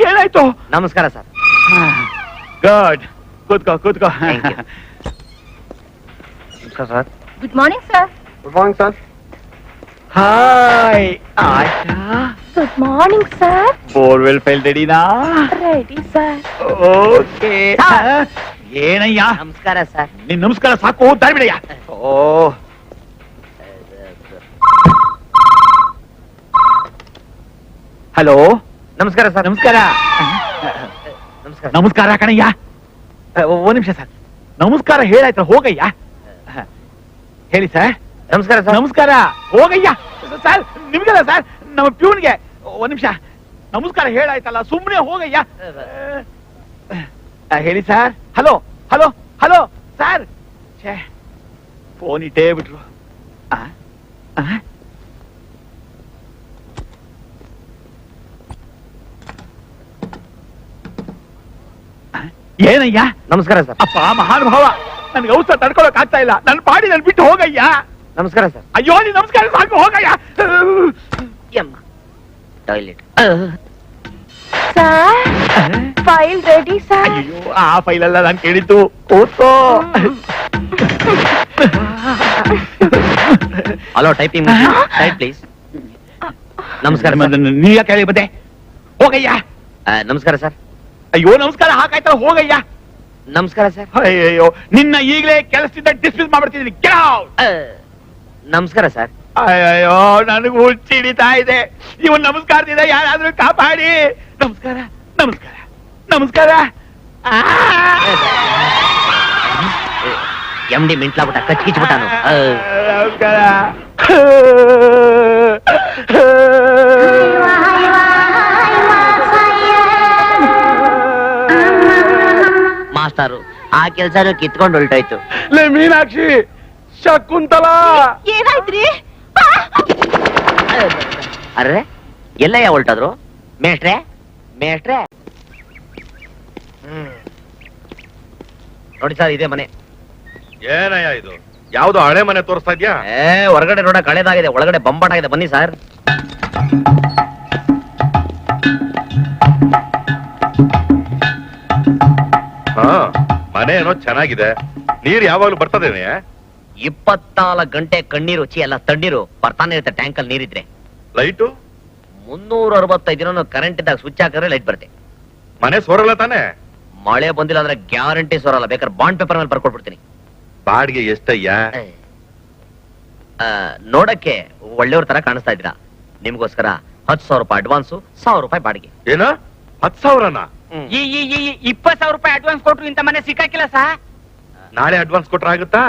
[SPEAKER 14] ಏನಾಯ್ತು?
[SPEAKER 1] ನಮಸ್ಕಾರ ಸರ್.
[SPEAKER 14] ಗುಡ್, ಕೂತ್ಕೋ ಕೂತ್ಕೋ.
[SPEAKER 2] ನಮಸ್ಕಾರ sir.
[SPEAKER 3] Good morning sir.
[SPEAKER 2] Good morning sir.
[SPEAKER 14] Hi Asha.
[SPEAKER 3] Good morning sir.
[SPEAKER 14] Borewell file ರೆಡಿನಾ?
[SPEAKER 3] Ready sir.
[SPEAKER 14] ಓಕೆ. ಏನಯ್ಯ?
[SPEAKER 1] ನಮಸ್ಕಾರ ಸರ್.
[SPEAKER 14] ನಿನ್ ನಮಸ್ಕಾರ ಸಾಕು, ದಾರಿ ಬಿಡಯ್ಯ. ಓ ಹಲೋ,
[SPEAKER 1] ನಮಸ್ಕಾರ ಸರ್.
[SPEAKER 14] ನಮಸ್ಕಾರ.
[SPEAKER 1] ನಮಸ್ಕಾರ.
[SPEAKER 14] ನಮಸ್ಕಾರ ಕಣಯ್ಯ. ಒಂದ್ ನಿಮಿಷ ಸರ್, ನಮಸ್ಕಾರ ಹೇಳಾಯ್ತು, ಹೋಗಯ್ಯ. ಹೇಳಿ ಸರ್.
[SPEAKER 1] ನಮಸ್ಕಾರ ಸರ್.
[SPEAKER 14] ನಮಸ್ಕಾರ, ಹೋಗಯ್ಯ. ಸರ್ ನಿಮ್ಗಲ್ಲ ಸರ್, ನಮ್ಮ ಪ್ಯೂನ್ಗೆ. ಒಂದ್ ನಿಮಿಷ, ನಮಸ್ಕಾರ ಹೇಳಾಯ್ತಲ್ಲ, ಸುಮ್ಮನೆ ಹೋಗಯ್ಯ. ಹೇಳಿ sir. Hello hello hello sir. Phone ಇಟ್ಟೇ ಬಿಟ್ರು. ಏನಯ್ಯ?
[SPEAKER 1] ನಮಸ್ಕಾರ ಸರ್.
[SPEAKER 14] ಅಪ್ಪ ಮಹಾನುಭಾವ, ನನ್ಗೆ ಔಷಧ ತಡ್ಕೊಳಕ್ ಆಗ್ತಾ ಇಲ್ಲ. ನನ್ನ ಪಾಡಿ ನನ್ ಬಿಟ್ಟು ಹೋಗಯ್ಯ.
[SPEAKER 1] ನಮಸ್ಕಾರ ಸರ್.
[SPEAKER 14] ಅಯ್ಯೋ, ನೀನ್ ನಮಸ್ಕಾರ ಸಾಕು, ಹೋಗಯ್ಯ.
[SPEAKER 1] Toilet.
[SPEAKER 3] Sir file ready sir.
[SPEAKER 14] ಅಯ್ಯೋ, ಆ ಫೈಲ್ ಅಲ್ಲ ನಾನು ಕೇಳಿದ್ದು. ಕೂತ್ಕೋ.
[SPEAKER 1] Hello, typing type please. ನಮಸ್ಕಾರ ಸರ್.
[SPEAKER 14] ನೀ ಯಾಕೆ ಹೇಳಿ ಬಂದೆ? ಹೋಗಯ್ಯ.
[SPEAKER 1] ನಮಸ್ಕಾರ ಸರ್.
[SPEAKER 14] ಅಯ್ಯೋ, ನಮಸ್ಕಾರ ಹಾಕಾಯ್ತಲ್ಲ, ಹೋಗಯ್ಯ.
[SPEAKER 1] ನಮಸ್ಕಾರ ಸರ್.
[SPEAKER 14] ಅಯ್ಯೋ, ನಿನ್ನ ಈಗಲೇ ಕೆಲಸದಿಂದ ಡಿಸ್ಮಿಸ್ ಮಾಡ್ಬಿಡ್ತಿದ್ದೀನಿ.
[SPEAKER 1] ನಮಸ್ಕಾರ ಸರ್.
[SPEAKER 14] ಅಯ್ಯೋ, ನನಗೂ ಹುಚ್ಚಿಡಿತಾ ಇದೆ. ಇವನ್ ನಮಸ್ಕಾರದಿಂದ ಯಾರಾದ್ರೂ ಕಾಪಾಡಿ. ನಮಸ್ಕಾರ ನಮಸ್ಕಾರ ನಮಸ್ಕಾರ.
[SPEAKER 1] MD ಮಿಂಟ್ಲಾಗ್ಬಿಟ್ಟ, ಕಚ್ಕಿಚ್ಬಿಟ್ಟಾನು.
[SPEAKER 14] ನಮಸ್ಕಾರ.
[SPEAKER 1] ಮಾಸ್ಟರು, ಆ ಕೆಲ್ಸನೂ ಕಿತ್ಕೊಂಡು ಹೊಲ್ಟೋಯ್ತು.
[SPEAKER 2] ಲೇ ಮೀನಾಕ್ಷಿ, ಶಕುಂತಲಾ,
[SPEAKER 3] ಏನಾಯ್ತ್ರಿ?
[SPEAKER 1] ಅರ್ರೆ, ಎಲ್ಲಯ್ಯ ಹೊಲ್ಟೋದ್ರು? ಮೇಷ್ಟ್ರೆ ಮೇಷ್ಟ್ರೆ. ನೋಡಿ ಸರ್, ಇದೇ ಮನೆ.
[SPEAKER 10] ಏನಯ್ಯ ಇದು? ಯಾವ್ದು ಹಳೆ ಮನೆ ತೋರಿಸ್ತಾ ಇದ್ಯಾ?
[SPEAKER 1] ಹೊರಗಡೆ ನೋಡಕ್ ಹಳೇದಾಗಿದೆ, ಒಳಗಡೆ ಬಂಬಾಟಾಗಿದೆ. ಬನ್ನಿ ಸರ್.
[SPEAKER 10] ಹಾ, ಮನೆ ಏನೋ ಚೆನ್ನಾಗಿದೆ. ನೀರ್ ಯಾವಾಗ್ಲೂ ಬರ್ತದೇನೆ?
[SPEAKER 1] 24 ಗಂಟೆ ಕಣ್ಣೀರು ರುಚಿ ಎಲ್ಲ ತಣ್ಣೀರು ಬರ್ತಾನೆ ಇರುತ್ತೆ. ಟ್ಯಾಂಕಲ್ಲಿ ನೀರಿದ್ರೆ.
[SPEAKER 10] ಲೈಟು
[SPEAKER 1] 365 ದಿನ ಕರೆಂಟ್ ಇದ್ದಾಗ ಸ್ವಿಚ್ ಹಾಕಿದ್ರೆ ಲೈಟ್ ಬರುತ್ತೆ.
[SPEAKER 10] ಮನೆ ಸೋರಲ್ಲ ತಾನೆ?
[SPEAKER 1] ಮಳೆ ಬಂದಿಲ್ಲ ಅಂದ್ರೆ ಗ್ಯಾರಂಟಿ ಸೋರಲ್ಲ. ಬೇಕಾದ್ರೆ ಬಾಂಡ್ ಪೇಪರ್ ಮೇಲೆ ಬರ್ಕೊಟ್ಬಿಡ್ತೀನಿ.
[SPEAKER 10] ಬಾಡಿಗೆ ಎಷ್ಟಯ್ಯ?
[SPEAKER 1] ನೋಡಕ್ಕೆ ಒಳ್ಳೆಯವ್ರ ತರ ಕಾಣಿಸ್ತಾ ಇದ್ದೀರಾ. ನಿಮ್ಗೋಸ್ಕರ 10,000 ರೂಪಾಯಿ ಅಡ್ವಾನ್ಸು, 1,000 ರೂಪಾಯಿ ಬಾಡಿಗೆ.
[SPEAKER 10] ಏನ 10,000ನ?
[SPEAKER 4] 20,000 ರೂಪಾಯಿ ಅಡ್ವಾನ್ಸ್ ಕೊಟ್ರು ಇಂತ ಮನೆ ಸಿಕ್ಕಾಕಿಲ್ಲ ಸಾ.
[SPEAKER 10] ನಾಳೆ ಅಡ್ವಾನ್ಸ್ ಕೊಟ್ರೆ ಆಗುತ್ತಾ?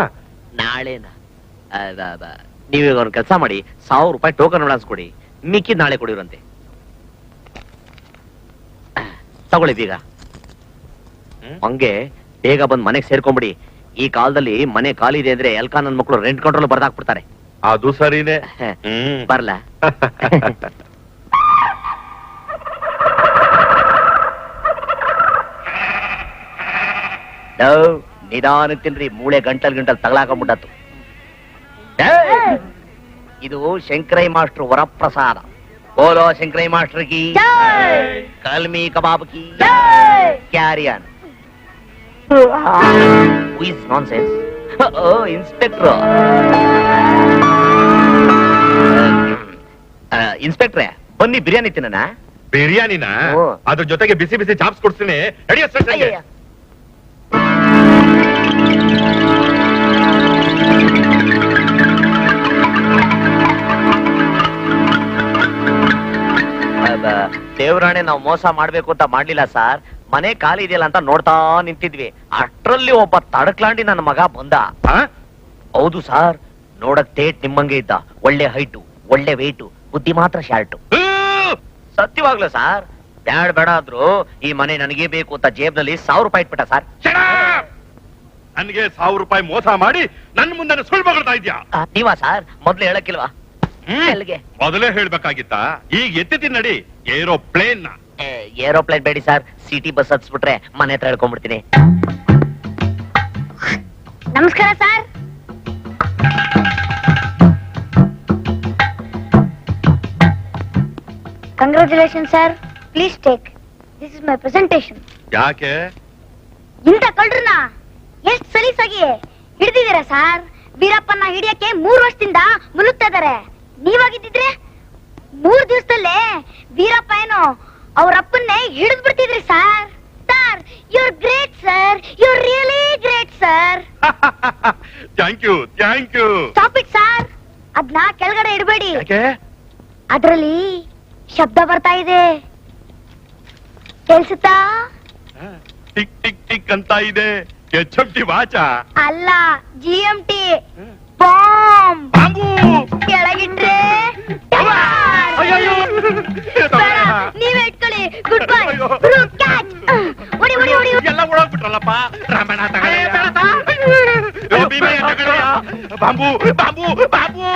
[SPEAKER 1] ನಾಳೆನ ನೀವೀಗ ಒಂದು ಕೆಲಸ ಮಾಡಿ, 1000 ರೂಪಾಯಿ ಟೋಕನ್ ಅಡ್ವಾನ್ಸ್ ಕೊಡಿ, ಮಿಕ್ಕಿ ನಾಳೆ ಕೊಡಿರಂತೆ. ತಗೊಳ್ಳಿ ಬೀಗ. ಹಂಗೆ ಬೇಗ ಬಂದ್ ಮನೆಗೆ ಸೇರ್ಕೊಂಬಿಡಿ. ಈ ಕಾಲದಲ್ಲಿ ಮನೆ ಖಾಲಿ ಇದೆ ಅಂದ್ರೆ ಎಲ್ಕ ನನ್ ಮಕ್ಕಳು ರೆಂಟ್ ಕಂಟ್ರೋಲ್ ಬರ್ದಾಕ್ಬಿಡ್ತಾರೆ.
[SPEAKER 10] ಅದು ಸರಿನೇ.
[SPEAKER 1] ಬರ್ಲಾ? ನಿಧಾನ ತಿನ್ರಿ, ಮೂಳೆ ಗಂಟಲ್ ತಗಲಾಕೊಂಡ್ಬಿಟ್ಟತ್ತು. ಇದು ಶಂಕರೈ ಮಾಸ್ಟರ್ ವರಪ್ರಸಾದ. ಬೋಲೋ ಶಂಕರೈ ಮಾಸ್ಟರ್ ಕಿ, ಕಲ್ಮಿ ಕಬಾಬ್ ಕಿ, ಕ್ಯಾರಿಯನ್. Who is nonsense? Oh, Inspector. ಇನ್ಸ್ಪೆಕ್ಟ್ರೆ, ಬನ್ನಿ ಬಿರಿಯಾನಿ ತಿನ್ನೋಣ.
[SPEAKER 10] ಬಿರಿಯಾನಿನ? ಅದ್ರ ಜೊತೆಗೆ ಬಿಸಿ ಬಿಸಿ ಚಾಪ್ಸ್ ಕೊಡ್ತೀನಿ. ನಡಿಯ ಸ್ಟೇಷನ್ಗೆ. ದೇವರಾಣೆ, ನಾವು ಮೋಸ ಮಾಡ್ಬೇಕು ಅಂತ ಮಾಡ್ಲಿಲ್ಲ ಸರ್. ಮನೆ ಖಾಲಿ ಇದೆಯಲ್ಲ ಅಂತ ನೋಡ್ತಾ ನಿಂತಿದ್ವಿ. ಅಷ್ಟ್ರಲ್ಲಿ ಒಬ್ಬ ತಡಕ್ಲಾಂಡಿ ನನ್ನ ಮಗ ಬಂದ. ಹೌದು ಸರ್, ನೋಡಕ್ ತೇಟ್ ನಿಮ್ಮಂಗೆ ಇದ್ದ. ಒಳ್ಳೆ ಹೈಟು, ಒಳ್ಳೆ ವೆಯ್ಟು, ಬುದ್ಧಿ ಮಾತ್ರ ಶಾರ್ಟು. ಸತ್ಯವಾಗ್ಲು ಸರ್, ಬೇಡ ಆದ್ರೂ ಈ ಮನೆ ನನಗೆ ಬೇಕು ಅಂತ ಜೇಬ್ನಲ್ಲಿ 1000 ರೂಪಾಯಿ ಇಟ್ಬಿಟ್ಟ ಸರ್. ನನಗೆ 1000 ರೂಪಾಯಿ ಮೋಸ ಮಾಡಿ ನನ್ನ ಮುಂದೆ ಸುಳ್ಳು ಬಗಳ್ತಾ ಇದ್ಯಾ?
[SPEAKER 1] ನೀವಾ ಸರ್? ಮೊದ್ಲು ಹೇಳಕ್ಕಿಲ್ವಾ?
[SPEAKER 10] ಮೊದಲೇ ಹೇಳ್ಬೇಕಾಗಿತ್ತ? ಈಗ ಎತ್ತಿದ್ದೀನಿ ನಡಿ ಏರೋಪ್ಲೇನ್.
[SPEAKER 1] ಏರೋಪ್ಲೇನ್ ಬೇಡಿ ಸರ್, ಸಿಟಿ ಬಸ್ ಹತ್ಸ್ಬಿಟ್ರೆ ಮನೆ ಹತ್ರ ಹೇಳ್ಕೊಂಡ್ಬಿಡ್ತೀನಿ.
[SPEAKER 11] ನಮಸ್ಕಾರ sir. Congratulation sir. Please take. This is my presentation.
[SPEAKER 10] ಯಾಕೆ
[SPEAKER 11] ಇಂಥ ಕಳ್ರನ್ನ ಎಷ್ಟು ಸಲೀಸಾಗಿ ಹಿಡಿದಿದ್ದೀರಾ ಸರ್? ವೀರಪ್ಪನ ಹಿಡಿಯಕ್ಕೆ 3 ವರ್ಷದಿಂದ ಮುಲುಗ್ತಾ ಇದಾರೆ. ನೀವಾಗಿದ್ದಿದ್ರೆ 3 ದಿವಸದಲ್ಲೇ ವೀರಪ್ಪ ಏನೋ ಅವ್ರ ಅಪ್ಪನ್ನೇ ಹಿಡಿದು ಬಿಡ್ತಿದ್ರಿ sir. Sir, you are great sir. You are really great sir.
[SPEAKER 10] Thank you.
[SPEAKER 11] Stop it sir. ಅದನ್ನ ಕೆಳಗಡೆ ಇಡಬೇಡಿ. ಅದರಲ್ಲಿ ಶಬ್ದ ಬರ್ತಾ ಇದೆ. ಕೇಳಿಸುತ್ತಾ?
[SPEAKER 10] ಟಿಕ್ ಟಿಕ್ ಟಿಕ್ ಅಂತ ಇದೆ. HMT ವಾಚ
[SPEAKER 11] ಅಲ್ಲ, GMT ಬಾಂಬ್. ಕೆಳಗಿಟ್ರೆ ನೀವೇ ಇಟ್ಕೊಳ್ಳಿ. Good bye.
[SPEAKER 10] ಎಲ್ಲ ಓಡೋಗ್ಬಿಟ್ರಲ್ಲಪ್ಪ. ರಾಮಣ್ಣ ತಗೊಳ್ಳಿ. Bomb bomb bomb bomb.